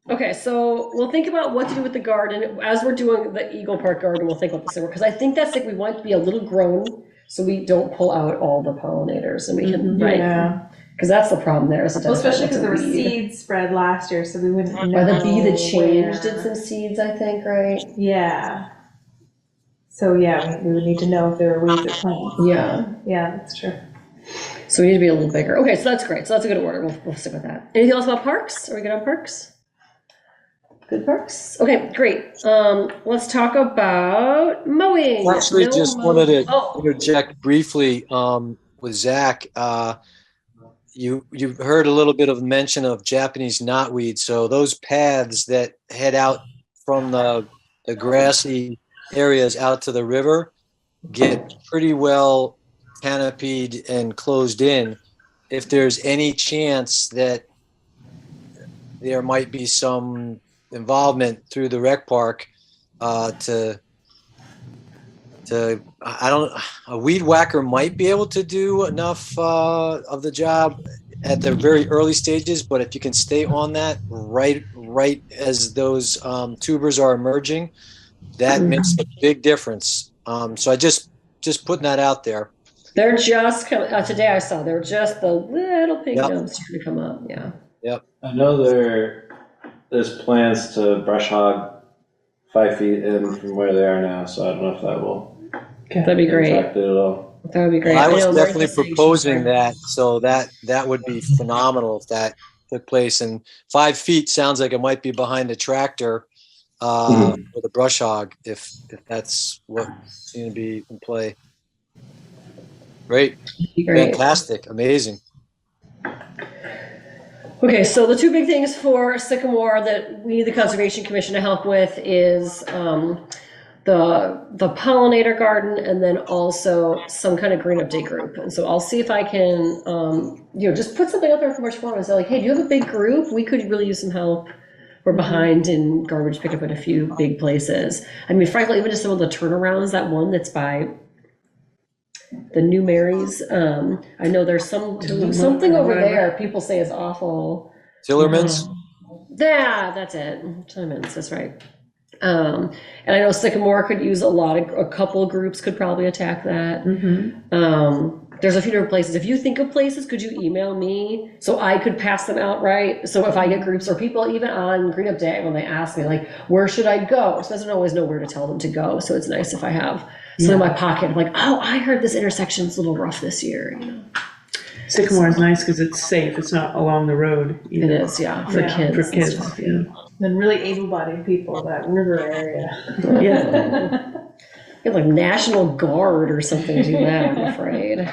Okay, so we'll think about what to do with the garden. As we're doing the Eagle Park garden, we'll think about this, because I think that's like, we want it to be a little grown, so we don't pull out all the pollinators, and we can, right? Yeah. Because that's the problem there, is Well, especially because there were seeds. seeds spread last year, so we wouldn't know. Or the bee that changed where. did some seeds, I think, right? Yeah. So yeah, we would need to know if there were weeds or plants. Yeah. Yeah, that's true. So we need to be a little bigger. Okay, so that's great. So that's a good order. We'll stick with that. Anything else about parks? Are we good on parks? Good parks? Okay, great. Let's talk about mowing. Actually, No just mow- wanted to Oh, interject briefly with Zach. You heard a little bit of mention of Japanese knotweed. So those paths that head out from the grassy areas out to the river get pretty well canopied and closed in. If there's any chance that there might be some involvement through the rec park to a weed whacker might be able to do enough of the job at the very early stages, but if you can stay on that right as those tubers are emerging, that makes a big difference. So I just putting that out there. they're just coming. Today I saw they're just the little pink Yep. nubs starting to come up. Yeah. Yep. I know there's plans to brush hog 5 feet in from where they are now, so I don't know if that will That'd be great. impact it at all. That would be great. I was know definitely Martha's saying she's proposing there. that, so that would be phenomenal if that took place. And 5 feet sounds like it might be behind the tractor with a brush hog, if that's what's going to be in play. Great, Great. fantastic, amazing. Okay, so the two big things for Sycamore that we need the Conservation Commission to help with is the pollinator garden, and then also some kind of green update group. And so I'll see if I can, just put something up there for March 4th and say like, hey, do you have a big group? We could really use some help. We're behind in garbage pickup at a few big places. I mean, frankly, even just some of the turnarounds, that one that's by the New Marys. I know there's something over there people say is awful. Tillerman's? Yeah, that's it. Tillerman's, that's right. And I know Sycamore could use a couple of groups could probably attack that. There's a few different places. If you think of places, could you email me so I could pass them out, right? So if I get groups or people even on Green Up Day, when they ask me like, where should I go? So I don't always know where to tell them to go. So it's nice if I have some in my pocket. I'm like, oh, I heard this intersection's a little rough this year, Sycamore is nice because it's safe. It's not along the road It either. is, yeah, for Yeah. kids. For and kids, stuff. yeah. And really able-bodied people, that river area. Yeah. Get like National Guard or something to do that, I'm afraid.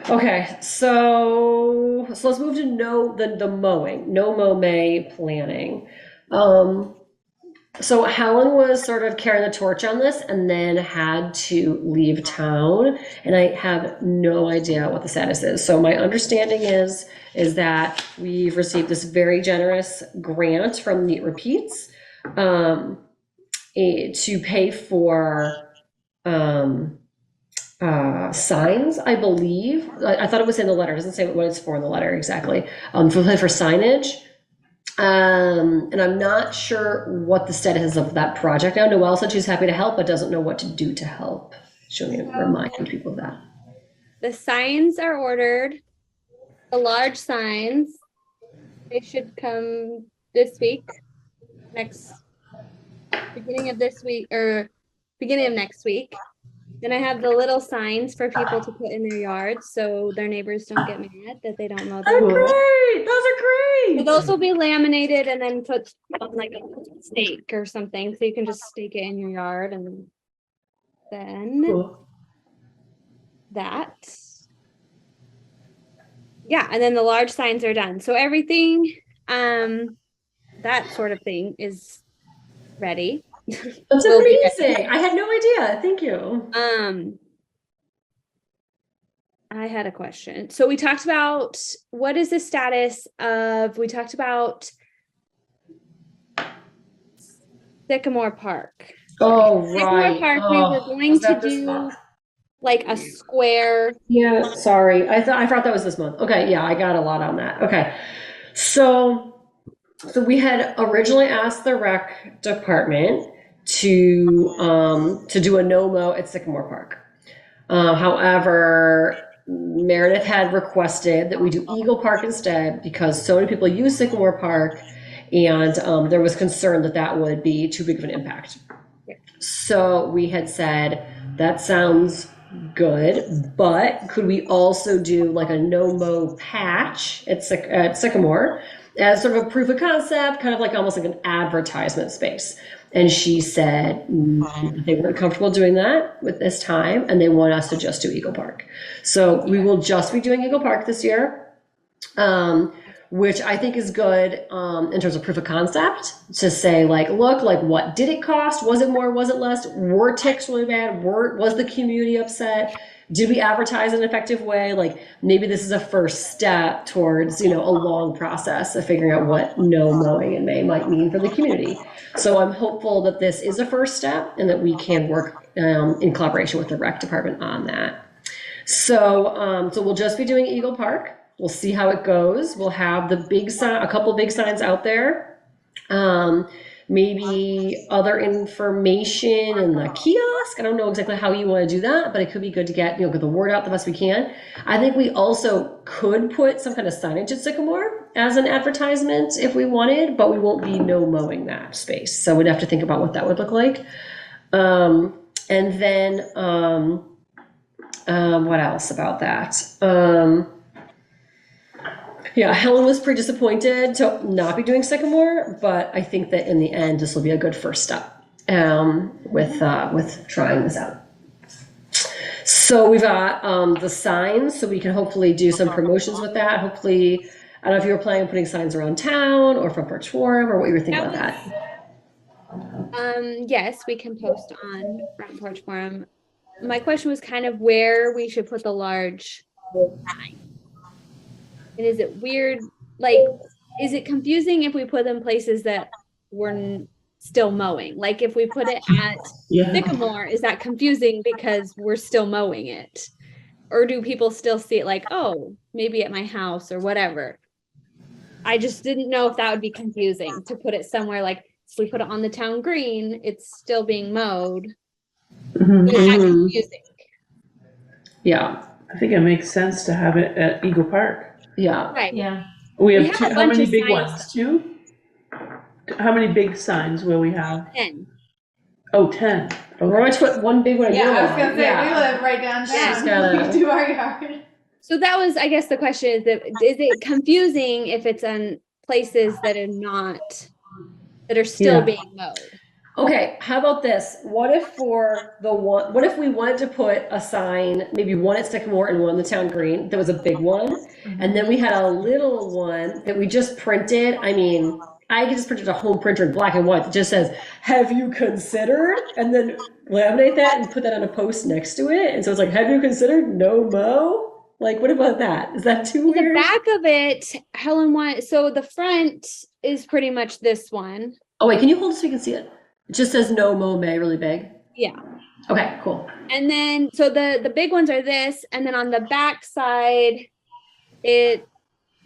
Okay, so let's move to the mowing, no mow May planning. So Helen was sort of carrying the torch on this and then had to leave town, and I have no idea what the status is. So my understanding is that we've received this very generous grant from Neat Repeats to pay for signs, I believe. I thought it was in the letter. It doesn't say what it's for in the letter exactly. For signage. And I'm not sure what the status is of that project now. Noelle said she's happy to help, but doesn't know what to do to help. She'll remind people of that. The signs are ordered, the large signs. They should come this week, beginning of this week, or beginning of next week. Then I have the little signs for people to put in their yards so their neighbors don't get mad that they don't mow Oh, them. great! Those are great! So those will be laminated and then put on like a stake or something, so you can just stake it in your yard. And then Cool. that, yeah, and then the large signs are done. So everything, that sort of thing is ready. That's will be amazing. I had no idea. Thank you. I had a question. So we talked about what is the status of, we talked about Sycamore Park. Oh, Sycamore right. Park, we were going was to that this do month? like a square. Yeah, sorry. I thought that was this month. Okay, yeah, I got a lot on that. Okay. So we had originally asked the rec department to do a no-mow at Sycamore Park. However, Meredith had requested that we do Eagle Park instead because so many people use Sycamore Park, and there was concern that that would be too big of an impact. So we had said, that sounds good, but could we also do like a no-mow patch at Sycamore as sort of a proof of concept, kind of like almost like an advertisement space? And she said they weren't comfortable doing that with this time, and they want us to just do Eagle Park. So we will just be doing Eagle Park this year, which I think is good in terms of proof of concept, to say like, look, like what did it cost? Was it more? Was it less? Were ticks really bad? Was the community upset? Did we advertise in an effective way? Like maybe this is a first step towards, a long process of figuring out what no mowing in May might mean for the community. So I'm hopeful that this is a first step and that we can work in collaboration with the rec department on that. So we'll just be doing Eagle Park. We'll see how it goes. We'll have the big sign, a couple big signs out there. Maybe other information in the kiosk. I don't know exactly how you want to do that, but it could be good to get, get the word out the best we can. I think we also could put some kind of signage at Sycamore as an advertisement if we wanted, but we won't be no mowing that space. So we'd have to think about what that would look like. And then, what else about that? Yeah, Helen was pretty disappointed to not be doing Sycamore, but I think that in the end, this will be a good first step with trying this out. So we've got the signs, so we can hopefully do some promotions with that. Hopefully, I don't know if you were planning on putting signs around town or front porch forum or what you were thinking about that. Yes, we can post on Front Porch Forum. My question was kind of where we should put the large sign. And is it weird? Like, is it confusing if we put them places that we're still mowing? Like, if we put it at Sycamore, is that confusing because we're still mowing it? Or do people still see it like, oh, maybe at my house or whatever? I just didn't know if that would be confusing to put it somewhere like, if we put it on the town green, it's still being mowed. Mhm. Is that confusing? Yeah. I think it makes sense to have it at Eagle Park. Yeah. Right. Yeah. We We have have two, a how bunch many of big signs. ones? 2? How many big signs will we have? 10. Oh, 10. We're going to put one big one in Yeah, your I was lawn. gonna say, Yeah. we live right downtown. She's gotta- We do our yard. So that was, I guess the question is that, is it confusing if it's on places that are not, that are still Yeah. being mowed? Okay, how about this? What if what if we wanted to put a sign, maybe one at Sycamore and one on the town green, that was a big one, and then we had a little one that we just printed. I mean, I just printed a home printer in black and white that just says, "Have you considered?" And then laminate that and put that on a post next to it. And so it's like, "Have you considered no mow?" Like, what about that? Is that too The weird? back of it, Helen so the front is pretty much this one. Oh wait, can you hold it so you can see it? It just says no mow May really big. Yeah. Okay, cool. And then, so the big ones are this, and then on the back side, it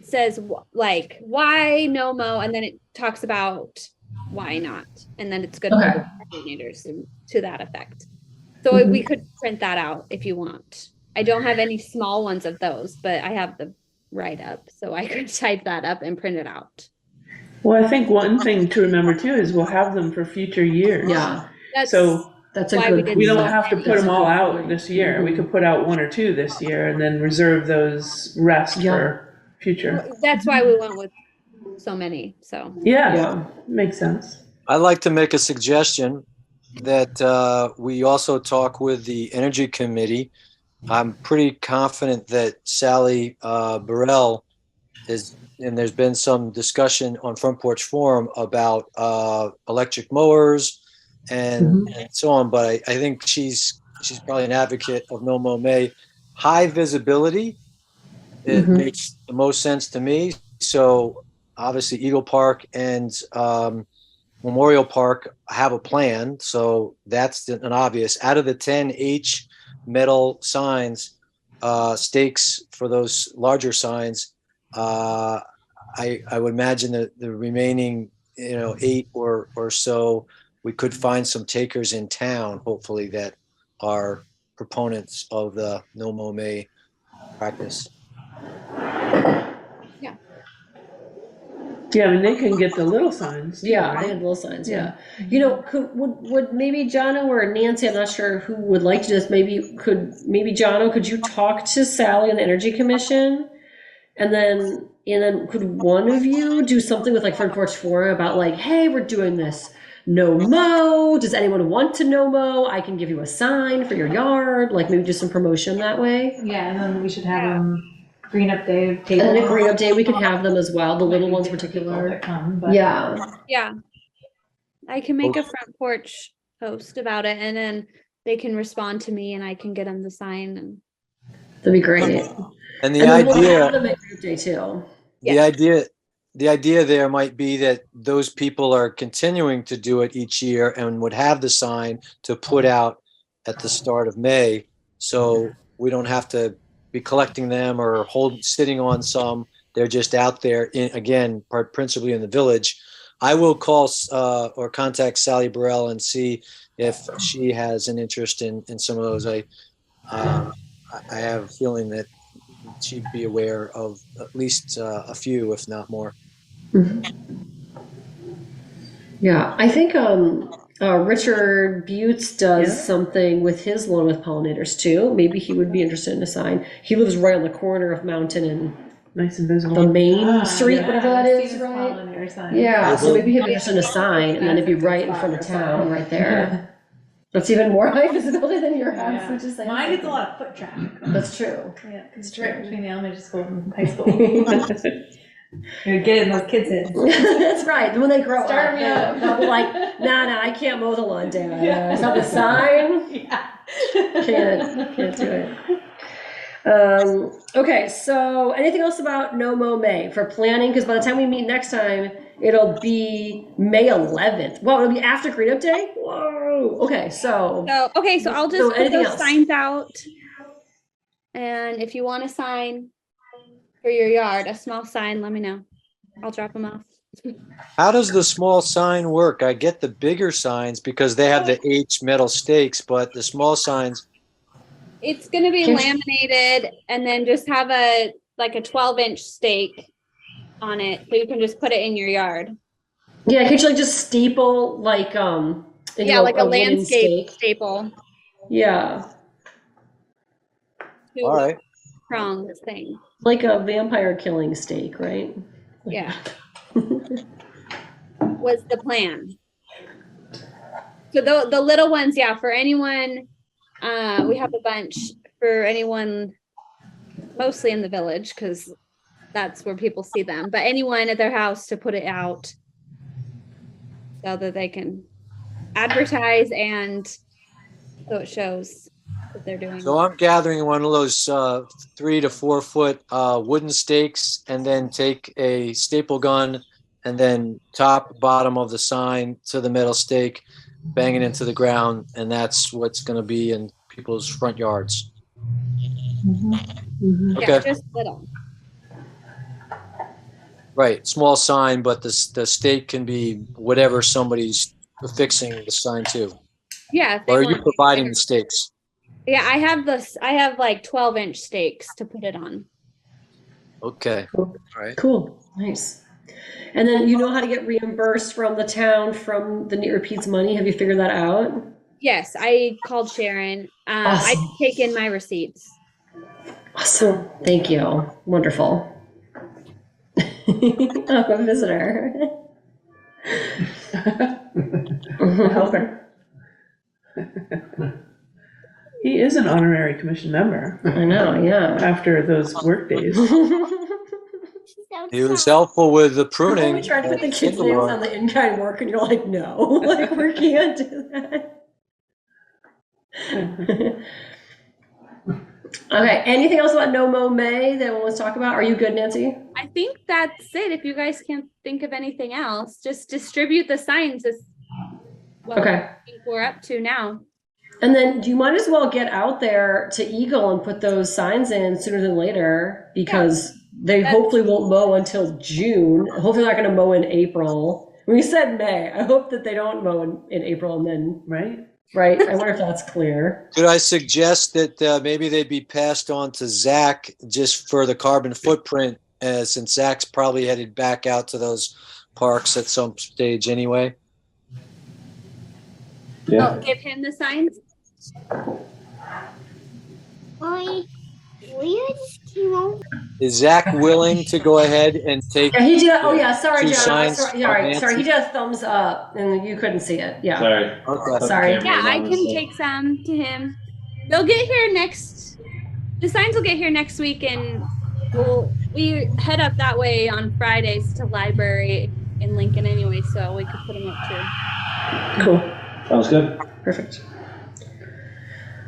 says like, why no mow, and then it talks about why not, and then it's good Okay. for the coordinators to that effect. So we could print that out if you want. I don't have any small ones of those, but I have the write-up, so I could type that up and print it out. Well, I think one thing to remember too is we'll have them for future years. Yeah, That's So that's a why good. we don't so have to many. put them all out point. this year. We could put out 1 or 2 this year and then reserve those rest Yeah. for future. That's why we went with so many. So Yeah, Yeah. makes sense. I'd like to make a suggestion that we also talk with the Energy Committee. I'm pretty confident that Sally Burrell is, and there's been some discussion on Front Porch Forum about electric mowers and so on. But I think she's probably an advocate of No Mo May. High visibility, it makes the most sense to me. So obviously Eagle Park and Memorial Park have a plan. So that's an obvious. Out of the 10 H metal signs, stakes for those larger signs, I would imagine that the remaining, 8 or so, we could find some takers in town, hopefully, that are proponents of the No Mo May practice. Yeah, I mean, they can get the little signs. Too, Yeah, right? they had little signs, yeah. You know, would maybe Jono or Nancy, I'm not sure who would like to do this, maybe Jono, could you talk to Sally and the Energy Commission? And then could one of you do something with like Front Porch Forum about like, hey, we're doing this no mow. Does anyone want to no mow? I can give you a sign for your yard. Like maybe do some promotion that way. Yeah, and then we should have them green up day table. And then a green up day, we could have them as well, the little ones in particular. That come, but Yeah. Yeah. I can make a front porch post about it and then they can respond to me and I can get them the sign and That'd be great. And the And then we'll idea, have them at group day too. the idea there might be that those people are continuing to do it each year and would have the sign to put out at the start of May. So we don't have to be collecting them or sitting on some. They're just out there principally in the village. I will call or contact Sally Burrell and see if she has an interest in some of those. I have a feeling that she'd be aware of at least a few, if not more. Yeah, I think Richard Butts does something with his lawn with pollinators too. Maybe he would be interested in a sign. He lives right on the corner of Mountain and Nice and visible. the main street, whatever that is, Seems right? pollinator sign. Yeah, so maybe he'd be interested in a sign, and then it'd be right in front of town, right there. That's even more high visibility than your house, Yeah. which is Mine gets a lot of foot traffic. That's true. Yeah, it's right between the elementary school and high school. You're getting those kids in. That's right. When they grow Start up, me up. they'll be like, "Nah, I can't mow the lawn, Dad. Is that the sign? Yeah. Can't do it." Okay, so anything else about No Mo May for planning? Because by the time we meet next time, it'll be May 11th. Well, it'll be after Green Up Day. Whoa. Okay, so so I'll just put anything those else? signs out. And if you want a sign for your yard, a small sign, let me know. I'll drop them off. How does the small sign work? I get the bigger signs because they have the H metal stakes, but the small signs. It's gonna be Can't- laminated and then just have a 12-inch stake on it, so you can just put it in your yard. yeah, can't you like just staple like into Like a wooden landscape stake? staple. Yeah, Two All right. prong thing. like a vampire killing stake, right? Yeah. Was the plan. So the little ones, yeah, for anyone, we have a bunch for anyone, mostly in the village, because that's where people see them, but anyone at their house to put it out so that they can advertise and so it shows that they're doing. So I'm gathering one of those 3 to 4 foot wooden stakes and then take a staple gun and then top bottom of the sign to the metal stake, bang it into the ground, and that's what's going to be in people's front yards. Yeah, Okay. just little. Right, small sign, but the stake can be whatever somebody's affixing the sign to. Yeah. if they Or are you want- providing the stakes? Yeah, I have like 12-inch stakes to put it on. Okay, all right. Cool, nice. And then you know how to get reimbursed from the town from the Neat Repeats money? Have you figured that out? Yes, I called Sharon. I Awesome. take in my receipts. Awesome, thank you, wonderful. I'm a visitor. Helper. He is an honorary commission member I know, yeah. after those work days. He was helpful with the We pruning. tried to put the at kids' names Kindlebar. on the in-kind work, and you're like, no, like we can't do that. Okay, anything else about No Mo May that we want to talk about? Are you good, Nancy? I think that's it. If you guys can't think of anything else, just distribute the signs as what Okay. I think we're up to now. And then you might as well get out there to Eagle and put those signs in sooner than later, because they hopefully won't mow until June. Hopefully they're not going to mow in April. We said May. I hope that they don't mow in April and then, Right? right? I wonder if that's clear. Could I suggest that maybe they be passed on to Zach just for the carbon footprint, since Zach's probably headed back out to those parks at some stage anyway? Yeah. Oh, give him the signs. Is Zach willing to go ahead and take? Yeah, he did. Oh, yeah. Sorry, Two John. signs Sorry, of sorry. Nancy. He did a thumbs up, and you couldn't see it. Yeah. Sorry. Okay. Sorry. Yeah, I can take some to him. They'll get here the signs will get here next week, and we head up that way on Fridays to library in Lincoln anyway, so we could put them up too. Cool. Sounds good. Perfect.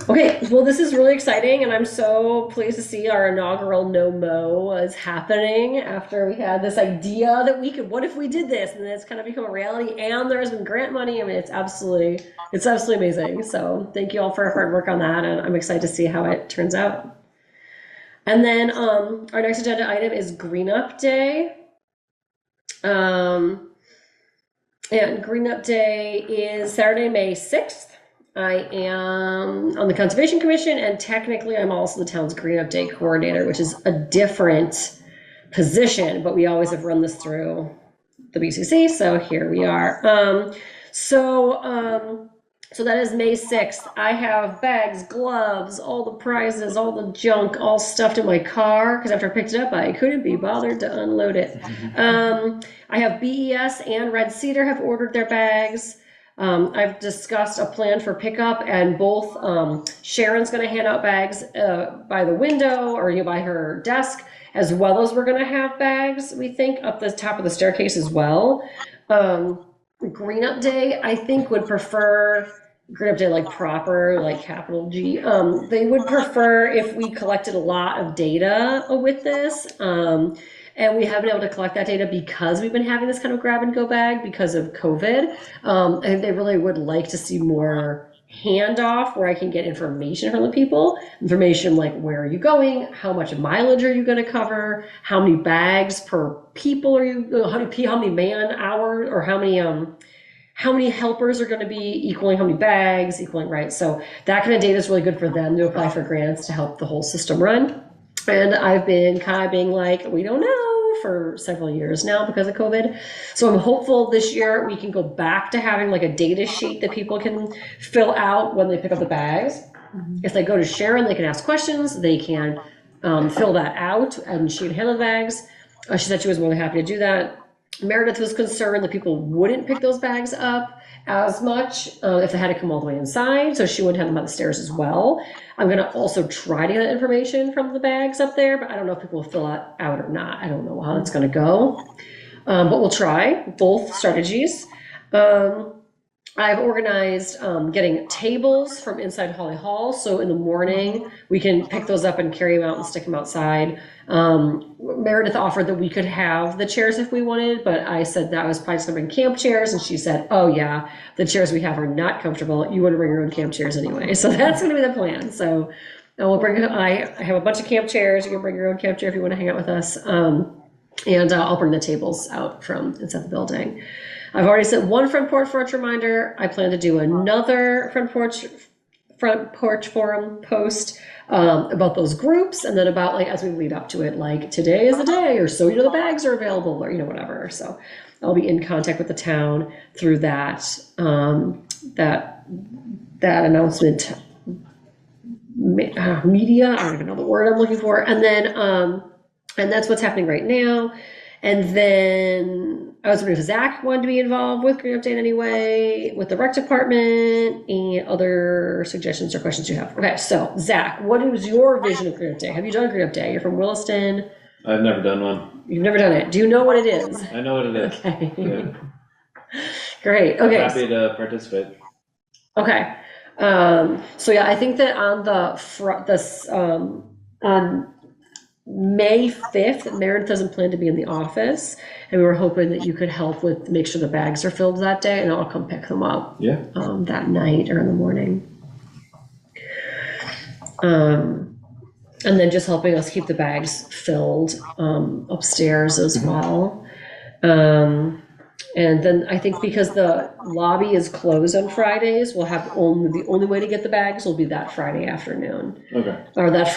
Okay, well, this is really exciting, and I'm so pleased to see our inaugural No Mo is happening after we had this idea that we could, what if we did this? And then it's kind of become a reality, and there's been grant money. I mean, it's absolutely amazing. So thank you all for your hard work on that, and I'm excited to see how it turns out. And then our next agenda item is Green Up Day. And Green Up Day is Saturday, May 6th. I am on the Conservation Commission, and technically I'm also the town's Green Up Day coordinator, which is a different position, but we always have run this through the BCC, so here we are. So that is May 6th. I have bags, gloves, all the prizes, all the junk, all stuffed in my car, because after I picked it up, I couldn't be bothered to unload it. I have BES and Red Cedar have ordered their bags. I've discussed a plan for pickup, and both Sharon's going to hand out bags by the window or by her desk, as well as we're going to have bags, we think, up the top of the staircase as well. Green Up Day, I think, would prefer Green Up Day like proper, like capital G. They would prefer if we collected a lot of data with this. And we haven't been able to collect that data because we've been having this kind of grab and go bag because of COVID. And they really would like to see more handoff where I can get information from the people. Information like, where are you going? How much mileage are you going to cover? How many bags per people are you, how many man hours, or how many helpers are going to be equaling how many bags, equaling, right? So that kind of data is really good for them to apply for grants to help the whole system run. And I've been kind of being like, we don't know, for several years now because of COVID. So I'm hopeful this year we can go back to having like a data sheet that people can fill out when they pick up the bags. If they go to Sharon, they can ask questions, they can fill that out, and she can handle the bags. She said she was really happy to do that. Meredith was concerned that people wouldn't pick those bags up as much if they had to come all the way inside, so she wouldn't have them on the stairs as well. I'm going to also try to get information from the bags up there, but I don't know if people will fill it out or not. I don't know how it's going to go, but we'll try both strategies. I've organized getting tables from inside Holly Hall, so in the morning we can pick those up and carry them out and stick them outside. Meredith offered that we could have the chairs if we wanted, but I said that was probably just going to bring camp chairs, and she said, oh yeah, the chairs we have are not comfortable. You want to bring your own camp chairs anyway. So that's going to be the plan. So we'll bring, I have a bunch of camp chairs. You can bring your own camp chair if you want to hang out with us. And I'll bring the tables out from inside the building. I've already sent one front porch reminder. I plan to do another front porch forum post about those groups, and then about like as we lead up to it, like today is the day, or so the bags are available, or whatever. So I'll be in contact with the town through that that announcement media. I don't even know the word I'm looking for, and then and that's what's happening right now. And then I was wondering if Zach wanted to be involved with Green Up Day in any way, with the rec department, and other suggestions or questions you have. Okay, so Zach, what is your vision of Green Up Day? Have you done Green Up Day? You're from Williston. I've never done one. You've never done it. Do you know what it is? I know what it is. Okay. Yeah. Great. Okay. Happy to participate. Okay. So yeah, I think that on on May 5th, Meredith doesn't plan to be in the office, and we were hoping that you could help with make sure the bags are filled that day, and I'll come pick them up. Yeah. That night or in the morning. And then just helping us keep the bags filled upstairs as well. And then I think because the lobby is closed on Fridays, we'll have the only way to get the bags will be that Friday afternoon. Okay. Or that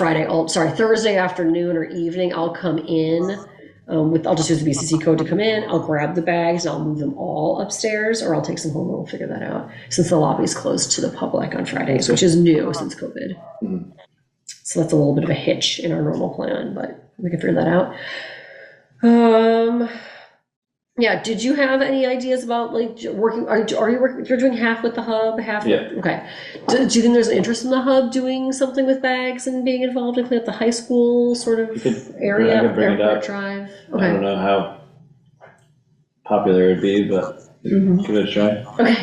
Thursday afternoon or evening. I'll come in I'll just use the BCC code to come in. I'll grab the bags and I'll move them all upstairs, or I'll take some home and we'll figure that out. Since the lobby is closed to the public on Fridays, which is new since COVID. Mhm. So that's a little bit of a hitch in our normal plan, but we can figure that out. Yeah, did you have any ideas about like working, are you working, you're doing half with the hub, half? Yeah. Okay. Do you think there's an interest in the hub doing something with bags and being involved in cleaning up the high school sort of area? I could bring it Airport up. Drive? I don't Okay. know how popular it'd be, but give it a try. Okay.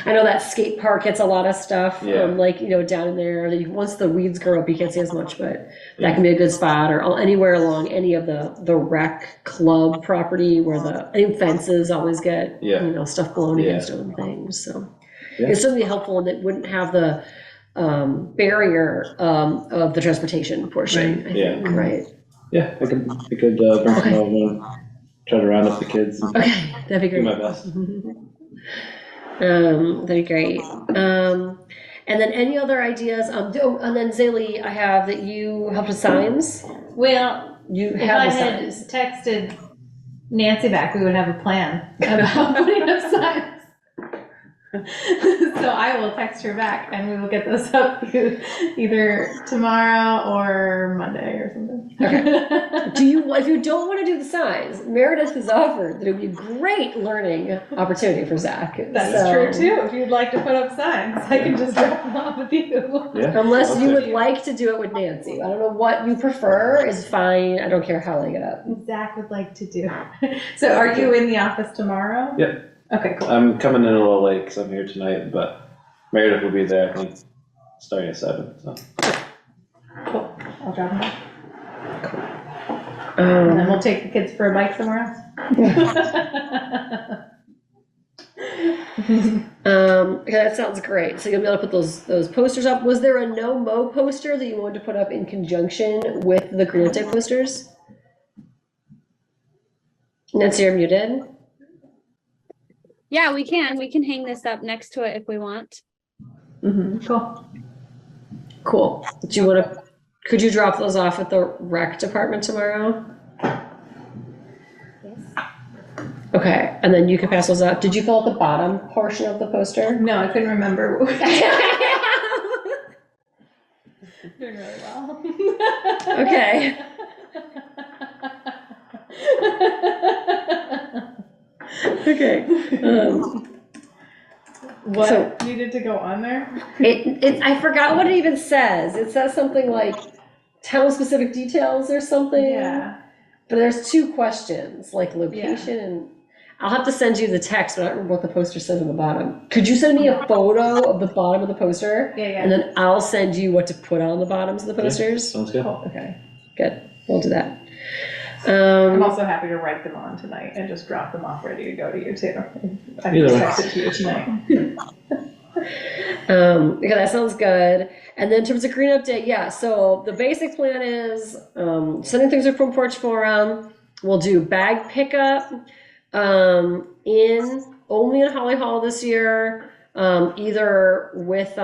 I know that skate park gets a lot of stuff, Yeah. like, down in there. Once the weeds grow up, you can't see as much, but that can be a good spot, or anywhere along any of the rec club property where any fences always get, stuff blown against them and things, so. Yeah. It's certainly helpful, and it wouldn't have the barrier of the transportation portion, I Yeah. think, right? Yeah, I could bring some over and try to round up the kids and Okay, that'd be do great. my best. That'd be great. And then any other ideas? And then Zaylee, I have that you helped with signs. Well, You if have I the had signs. texted Nancy back, we would have a plan about putting up signs. So I will text her back and we will get those up either tomorrow or Monday or something. If you don't want to do the signs, Meredith has offered that it would be a great learning opportunity for Zach. That's true too. If you'd like to put up signs, I can just drop them off with you. Yeah. Unless you Okay. would like to do it with Nancy. I don't know what you prefer is fine. I don't care how they get up. Zach would like to do. So are you in the office tomorrow? Yep. Okay, cool. I'm coming in a little late because I'm here tonight, but Meredith will be there, I think, starting at 7. So. Cool. I'll drop them off. And then we'll take the kids for a bike somewhere else. Okay, that sounds great. So you'll be able to put those posters up. Was there a no mow poster that you wanted to put up in conjunction with the Green Up Day posters? Nancy, you're muted. Yeah, we can hang this up next to it if we want. Cool. Cool. Could you drop those off at the rec department tomorrow? Yes. Okay, and then you can pass those out. Did you fill out the bottom portion of the poster? No, I couldn't remember. Doing really well. Okay. Okay. What So- needed to go on there? I forgot what it even says. It says something like town-specific details or something. Yeah. But there's 2 questions, like location and I'll have to send you the text, but I don't remember what the poster says on the bottom. Could you send me a photo of the bottom of the poster? Yeah. And then I'll send you what to put on the bottoms of the posters? Sounds good. Okay, good. We'll do that. I'm also happy to write them on tonight and just drop them off ready to go to you too. I can Either just way. text it to you tonight. Yeah, that sounds good. And then in terms of Green Update, yeah, so the basic plan is sending things to Front Porch Forum. We'll do bag pickup only in Holly Hall this year, either with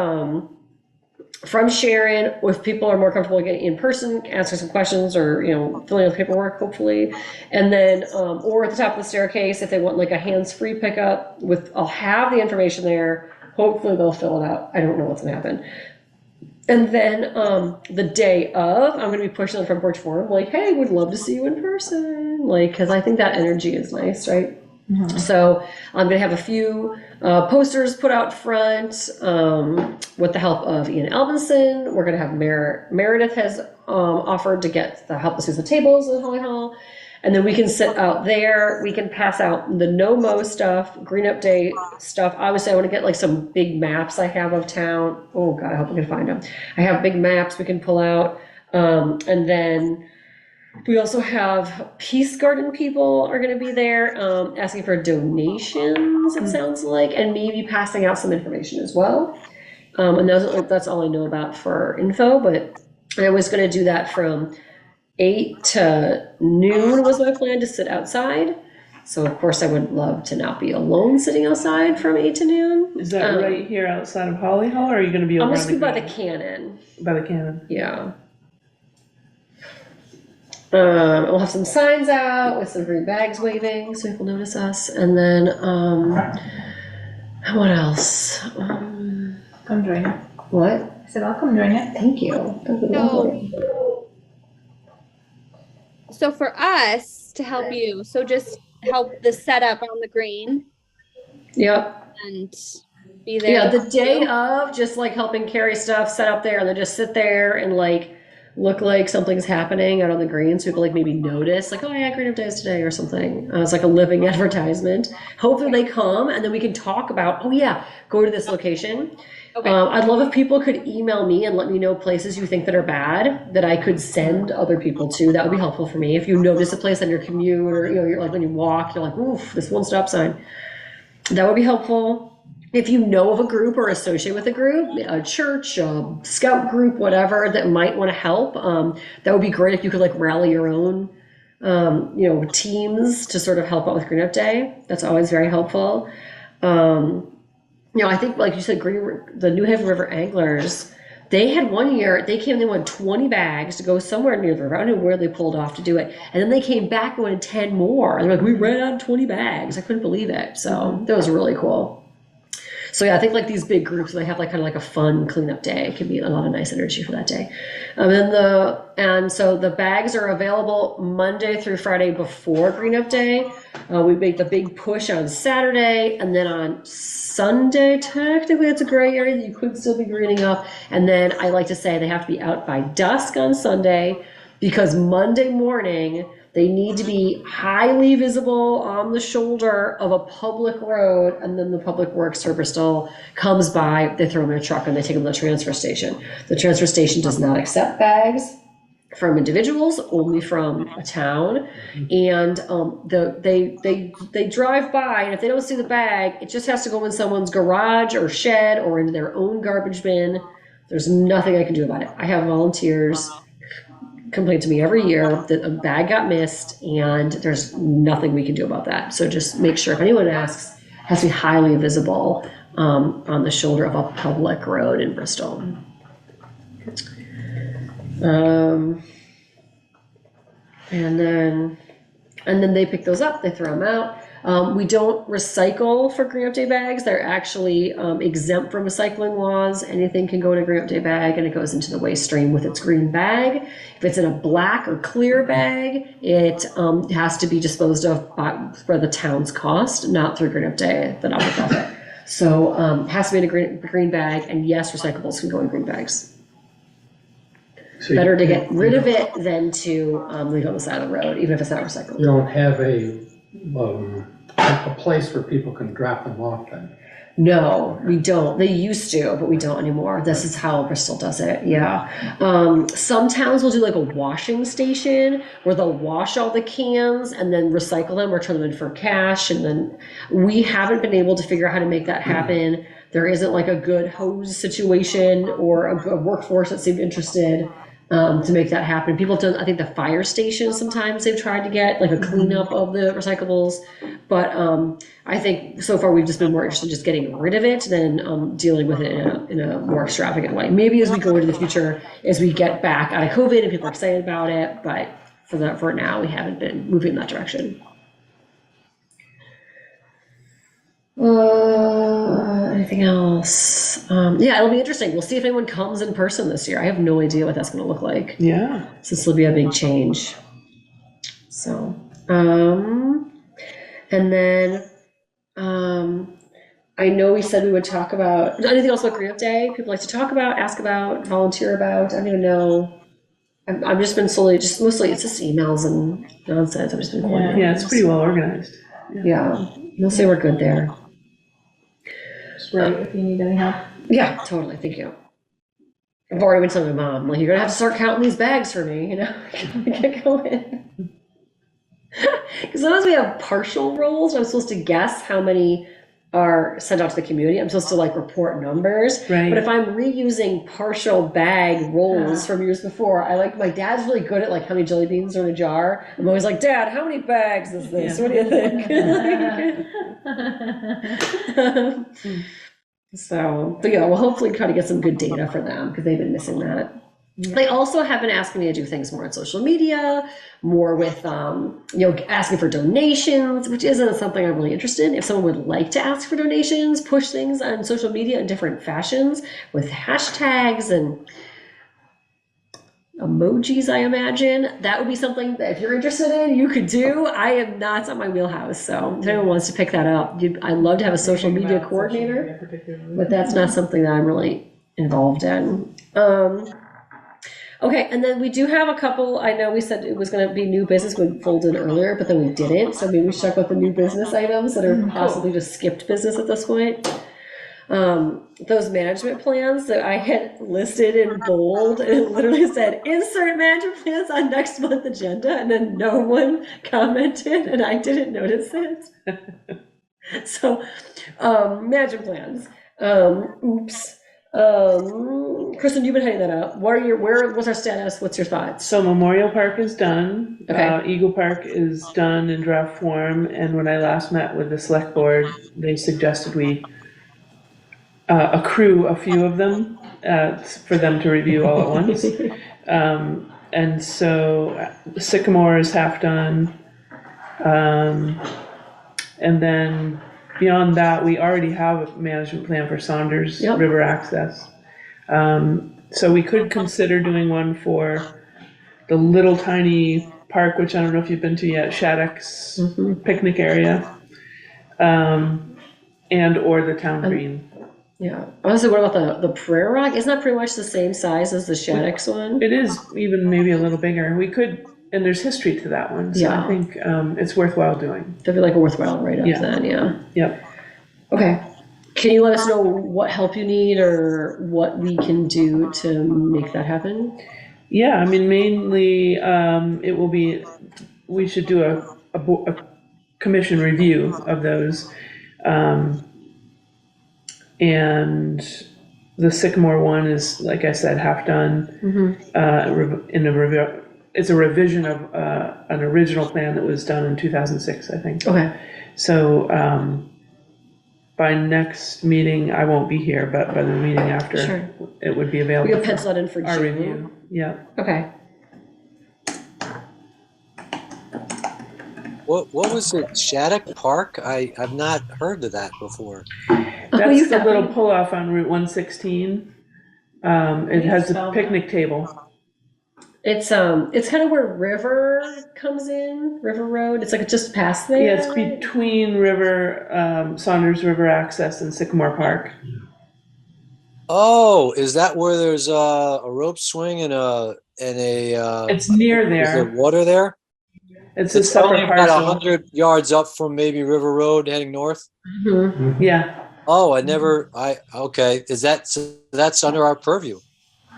from Sharon, or if people are more comfortable getting in person, answering some questions or filling out the paperwork, hopefully, and then or at the top of the staircase if they want like a hands-free pickup. I'll have the information there. Hopefully they'll fill it out. I don't know what's gonna happen. And then the day of, I'm gonna be pushing the Front Porch Forum, like, hey, would love to see you in person, like, because I think that energy is nice, right? So I'm gonna have a few posters put out front with the help of Ian Albinson. We're gonna have Meredith has offered to help us use the tables in Holly Hall. And then we can sit out there. We can pass out the no-mo stuff, Green Up Day stuff. Obviously, I want to get like some big maps I have of town. Oh God, I hope I can find them. I have big maps we can pull out. And then we also have Peace Garden people are going to be there asking for donations, it sounds like, and maybe passing out some information as well. And that's all I know about for info, but I was going to do that from 8 to noon was my plan, to sit outside. So of course I would love to not be alone sitting outside from 8 to noon. Is that right here outside of Holly Hall, or are you going to be over I'm just on the by the green? cannon. By the cannon. Yeah. We'll have some signs out with some green bags waving so people notice us. And then, what else? Come join it. What? I said, I'll come join it. Thank you. That'd be lovely. So for us to help you, so just help the setup on the green Yep. and be there. Yeah, the day of, just like helping carry stuff, set up there, and then just sit there and like look like something's happening out on the green, so people like maybe notice, like, oh yeah, Green Up Day is today or something. It's like a living advertisement. Hopefully they come, and then we can talk about, oh yeah, go to this location. Okay. I'd love if people could email me and let me know places you think that are bad that I could send other people to. That would be helpful for me. If you notice a place on your commute, or you're like when you walk, you're like, oof, this one stop sign. That would be helpful. If you know of a group or associate with a group, a church, a scout group, whatever, that might want to help, that would be great if you could like rally your own, teams to sort of help out with Green Up Day. That's always very helpful. I think, like you said, the New Haven River Anglers, they had one year, they wanted 20 bags to go somewhere near the river. I don't know where they pulled off to do it. And then they came back and wanted 10 more. And they're like, we ran out of 20 bags. I couldn't believe it. So that was really cool. So yeah, I think like these big groups, they have like kind of like a fun cleanup day. It can be a lot of nice energy for that day. And so the bags are available Monday through Friday before Green Up Day. We make the big push on Saturday, and then on Sunday, technically it's a gray area that you could still be greening up. And then I like to say they have to be out by dusk on Sunday, because Monday morning they need to be highly visible on the shoulder of a public road, and then the public works for Bristol comes by, they throw them in a truck and they take them to the transfer station. The transfer station does not accept bags from individuals, only from a town. And they drive by, and if they don't see the bag, it just has to go in someone's garage or shed or into their own garbage bin. There's nothing I can do about it. I have volunteers complain to me every year that a bag got missed, and there's nothing we can do about that. So just make sure, if anyone asks, it has to be highly visible on the shoulder of a public road in Bristol. And then they pick those up, they throw them out. We don't recycle for Green Up Day bags. They're actually exempt from recycling laws. Anything can go in a Green Up Day bag, and it goes into the waste stream with its green bag. If it's in a black or clear bag, it has to be disposed of for the town's cost, not through Green Up Day, the not-for-profit. So it has to be in a green bag, and yes, recyclables can go in green bags. So Better to get rid of it than to leave it on the side of the road, even if it's not recycled. You don't have a place where people can drop them off then? No, we don't. They used to, but we don't anymore. This is how Bristol does it. Yeah. Some towns will do like a washing station where they'll wash all the cans and then recycle them or turn them in for cash. And then we haven't been able to figure out how to make that happen. There isn't like a good hose situation or a workforce that seemed interested to make that happen. People don't, I think the fire station, sometimes they've tried to get like a cleanup of the recyclables, but I think so far we've just been more interested in just getting rid of it than dealing with it in a more extravagant way. Maybe as we go into the future, as we get back out of COVID and people are excited about it, but for now, we haven't been moving in that direction. Anything else? Yeah, it'll be interesting. We'll see if anyone comes in person this year. I have no idea what that's going to look like. Yeah. So this will be a big change. So, And then, I know we said we would talk about, anything else about Green Up Day? People like to talk about, ask about, volunteer about, I don't even know. I've just been mostly it's just emails and nonsense. I've just been coordinating. Yeah, it's pretty well organized. Yeah, mostly we're good there. Just right if you need any help. Yeah, totally, thank you. I've already been telling my mom, like, you're gonna have to start counting these bags for me, you know? Get going. Because sometimes we have partial rolls, I'm supposed to guess how many are sent out to the community. I'm supposed to like report numbers. Right. But if I'm reusing partial bag rolls from years before, my dad's really good at like how many jelly beans are in a jar. I'm always like, Dad, how many bags is this? Yeah. What do you think? But yeah, we'll hopefully try to get some good data for them because they've been missing that. They also have been asking me to do things more on social media, more with, asking for donations, which isn't something I'm really interested in. If someone would like to ask for donations, push things on social media in different fashions with hashtags and emojis, I imagine, that would be something that if you're interested in, you could do. It's not my wheelhouse. So if anyone wants to pick that up, I'd love to have a social media coordinator, but that's not something that I'm really involved in. Okay, and then we do have a couple, I know we said it was gonna be new business would fold in earlier, but then we didn't, so maybe we should talk about the new business items that are possibly just skipped business at this point. Those management plans that I had listed in bold, it literally said, insert management plans on next month's agenda, and then no one commented, and I didn't notice it. So, management plans, oops. Kristen, you've been heading that up. What's our status? What's your thoughts? So Memorial Park is done. Okay. Eagle Park is done in draft form. And when I last met with the select board, they suggested we accrue a few of them for them to review all at once. And so Sycamore is half done. And then beyond that, we already have a management plan for Saunders River access. So we could consider doing one for the little tiny park, which I don't know if you've been to yet, Shattuck's picnic area, and or the town green. Yeah. Honestly, what about the Prayer Rock? Isn't that pretty much the same size as the Shattuck's one? It is even maybe a little bigger. We could, and there's history to that one, so I think it's worthwhile doing. That'd be like a worthwhile write-up then, yeah. Yep. Okay. Can you let us know what help you need or what we can do to make that happen? Yeah, I mean, mainly it will be, we should do a commission review of those. And the Sycamore one is, like I said, half done. It's a revision of an original plan that was done in 2006, I think. Okay. So by next meeting, I won't be here, but by the meeting after, it would be available. We can pencil that in for our June. review. Yeah. Okay. What was it? Shattuck Park? I've not heard of that before. That's the little pull-off on Route 116. It has a picnic table. It's kind of where River comes in, River Road. It's like just past there. Yeah, it's between Saunders River access and Sycamore Park. Oh, is that where there's a rope swing and a It's near there. Is there water there? It's a separate about parcel. 100 yards up from maybe River Road heading north. Yeah. Oh, okay. That's under our purview.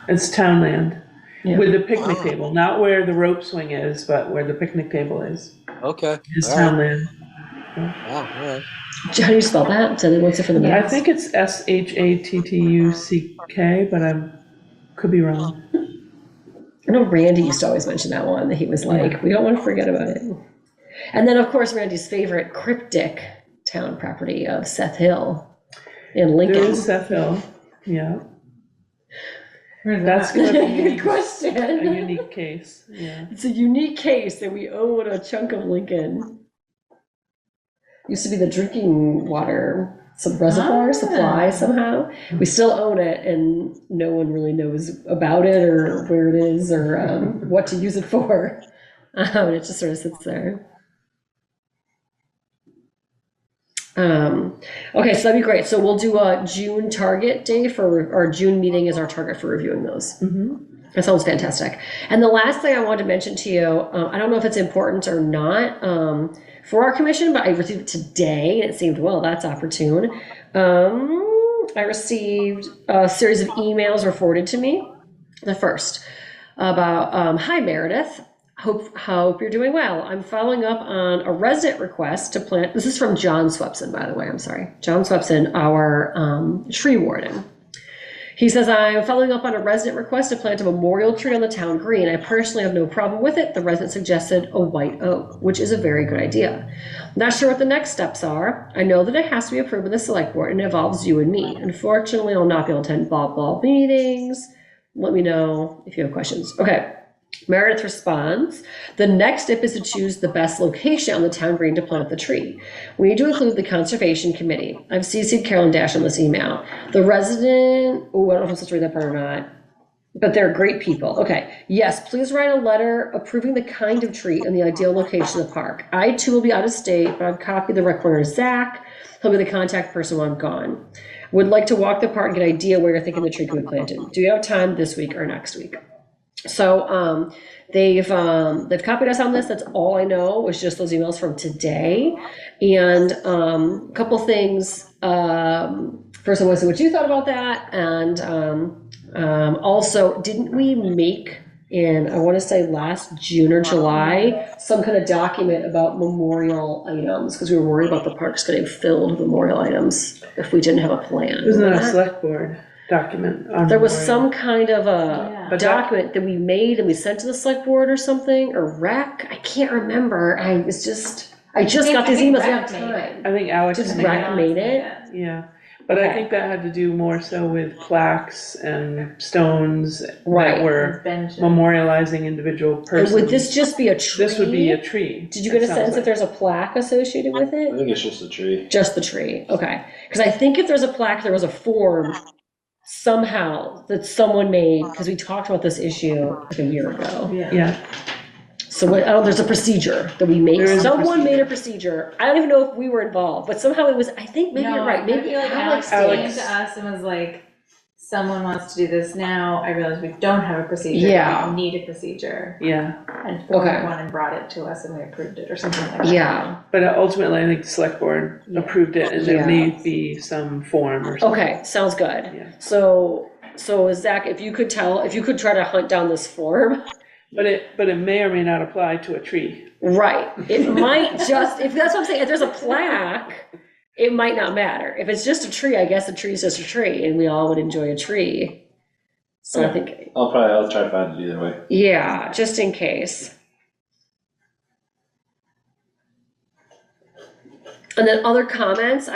It's town land with the picnic Wow. table, not where the rope swing is, but where the picnic table is. Okay. It's All town right. land. Wow. All right. How do you spell that? So what's it for the I minutes? think it's SHATTUCK, but I could be wrong. I know Randy used to always mention that one, that he was like, we don't want to forget about it. And then, of course, Randy's favorite cryptic town property of Seth Hill in Lincoln. There is Seth Hill. Yeah. That's That's going to be Good question. a unique case. Yeah. It's a unique case that we own a chunk of Lincoln. Used to be the drinking water reservoir supply somehow. We still own it, and no one really knows about it or where it is or what to use it for. And it just sort of sits there. Okay, so that'd be great. So we'll do a June target day for our June meeting is our target for reviewing those. That sounds fantastic. And the last thing I wanted to mention to you, I don't know if it's important or not for our commission, but I received it today and it seemed, well, that's opportune. I received a series of emails were forwarded to me. The first about, hi Meredith, hope you're doing well. I'm following up on a resident request to plant, this is from John Swepson, by the way, I'm sorry. John Swepson, our tree warden. He says, I'm following up on a resident request to plant a memorial tree on the town green. I personally have no problem with it. The resident suggested a white oak, which is a very good idea. Not sure what the next steps are. I know that it has to be approved by the select board and it involves you and me. Unfortunately, I'll not be able to attend blah, blah meetings. Let me know if you have questions. Okay. Meredith responds, the next step is to choose the best location on the town green to plant the tree. We need to include the conservation committee. I've CC'd Carolyn Dash on this email. The resident, oh, I don't know if I'm supposed to read that part or not, but they're great people. Okay, yes, please write a letter approving the kind of tree and the ideal location of the park. I too will be out of state, but I've copied the rec coordinator, Zach. He'll be the contact person when I'm gone. Would like to walk the park and get an idea where you're thinking the tree could be planted. Do you have time this week or next week? So they've copied us on this. That's all I know was just those emails from today. And a couple things. First, I want to see what you thought about that. And also, didn't we make in, I want to say last June or July, some kind of document about memorial items? Because we were worried about the parks getting filled with memorial items if we didn't have a plan. Isn't that a select board document? There was some kind of a document that we made and we sent to the select board or something, or rec. I can't remember. I just got these emails. We have time. I think Alex Just rec made it. Yeah, but I think that had to do more so with plaques and stones Right. that were memorializing individual And persons. would this just be a tree? This would be a tree. Did you get it a sounds sense like. if there's a plaque associated with I it? think it's just a tree. Just the tree. Okay. Because I think if there's a plaque, there was a form somehow that someone made, because we talked about this issue like a year ago. Yeah, So there's a procedure that we made. There is a Someone made procedure. a procedure. I don't even know if we were involved, but somehow it was, I think maybe you're right. Maybe I feel like Alex Alex came did. to us and was like, someone wants to do this now. I realize we don't have a procedure. Yeah. We need a procedure. yeah. And formed Okay. one and brought it to us and we approved it or something like that. Yeah. But ultimately, I think the select board approved it, and there Yeah. may be some form or something. Okay, sounds good. Yeah. So Zach, if you could try to hunt down this form. But it may or may not apply to a tree. Right. It might just, if that's what I'm saying, if there's a plaque, it might not matter. If it's just a tree, I guess a tree is just a tree and we all would enjoy a tree. So I think, I'll try to find it either way. yeah, just in case. And then other comments,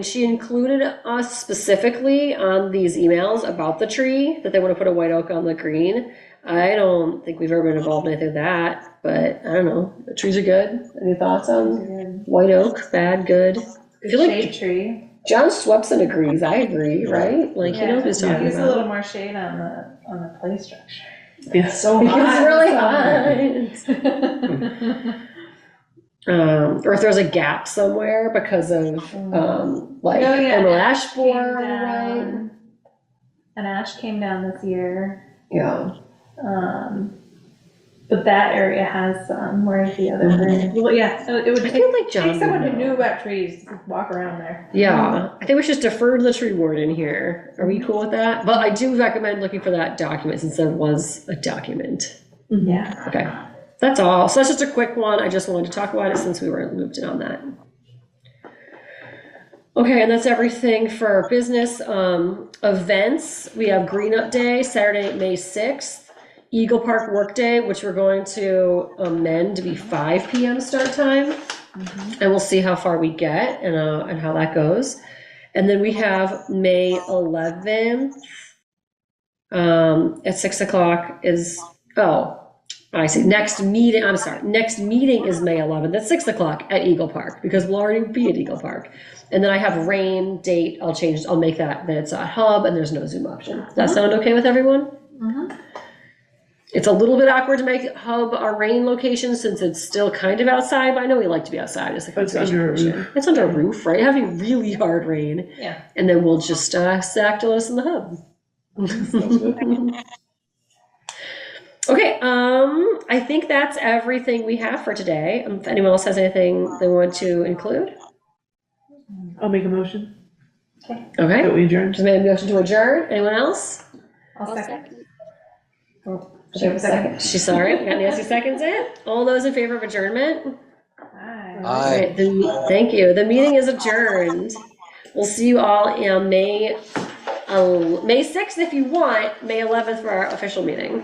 she included us specifically on these emails about the tree, that they want to put a white oak on the green. I don't think we've ever been involved in anything like that, but I don't know. The trees are good. Any thoughts on white oak? Bad, good? I feel like Shade tree. John Swepson agrees. I agree, right? Like, he knows what he's talking Use a little about. more shade on the play structure. Yeah. So It's really hot. Or if there's a gap somewhere because of, emerald ash borer, right? An ash came down this year. Yeah. But that area has some, whereas the other area. Well, yeah, so it would I take feel like John take someone would who know. knew about trees to walk around there. Yeah, I think we should defer to the tree warden here. Are we cool with that? But I do recommend looking for that document since there was a document. Yeah. Okay, that's all. So that's just a quick one. I just wanted to talk about it since we were looped in on that. Okay, and that's everything for business. Events, we have Green Up Day, Saturday, May 6th. Eagle Park Workday, which we're going to amend to be 5 p.m. start time. And we'll see how far we get and how that goes. And then we have May 11th at 6 o'clock is, I see, next meeting is May 11th at 6 o'clock at Eagle Park, because we'll already be at Eagle Park. And then I have rain date, I'll make that it's a hub and there's no Zoom option. Does that sound okay with everyone? It's a little bit awkward to make Hub our rain location since it's still kind of outside, but I know we like to be outside as the But it's Conservation under a Commission. roof. It's under a roof, right? Having really hard rain. Yeah. And then we'll just stack us in the Hub. Sounds good. Okay, I think that's everything we have for today. If anyone else has anything they want to include? I'll make a motion Okay, that we adjourn. just made a motion to adjourn. Anyone else? I'll second. Second. She's sorry. We got Nancy seconds it. All those in favor of adjournment? Aye. All right, thank you. The meeting is adjourned. We'll see you all on May 6th if you want, May 11th for our official meeting.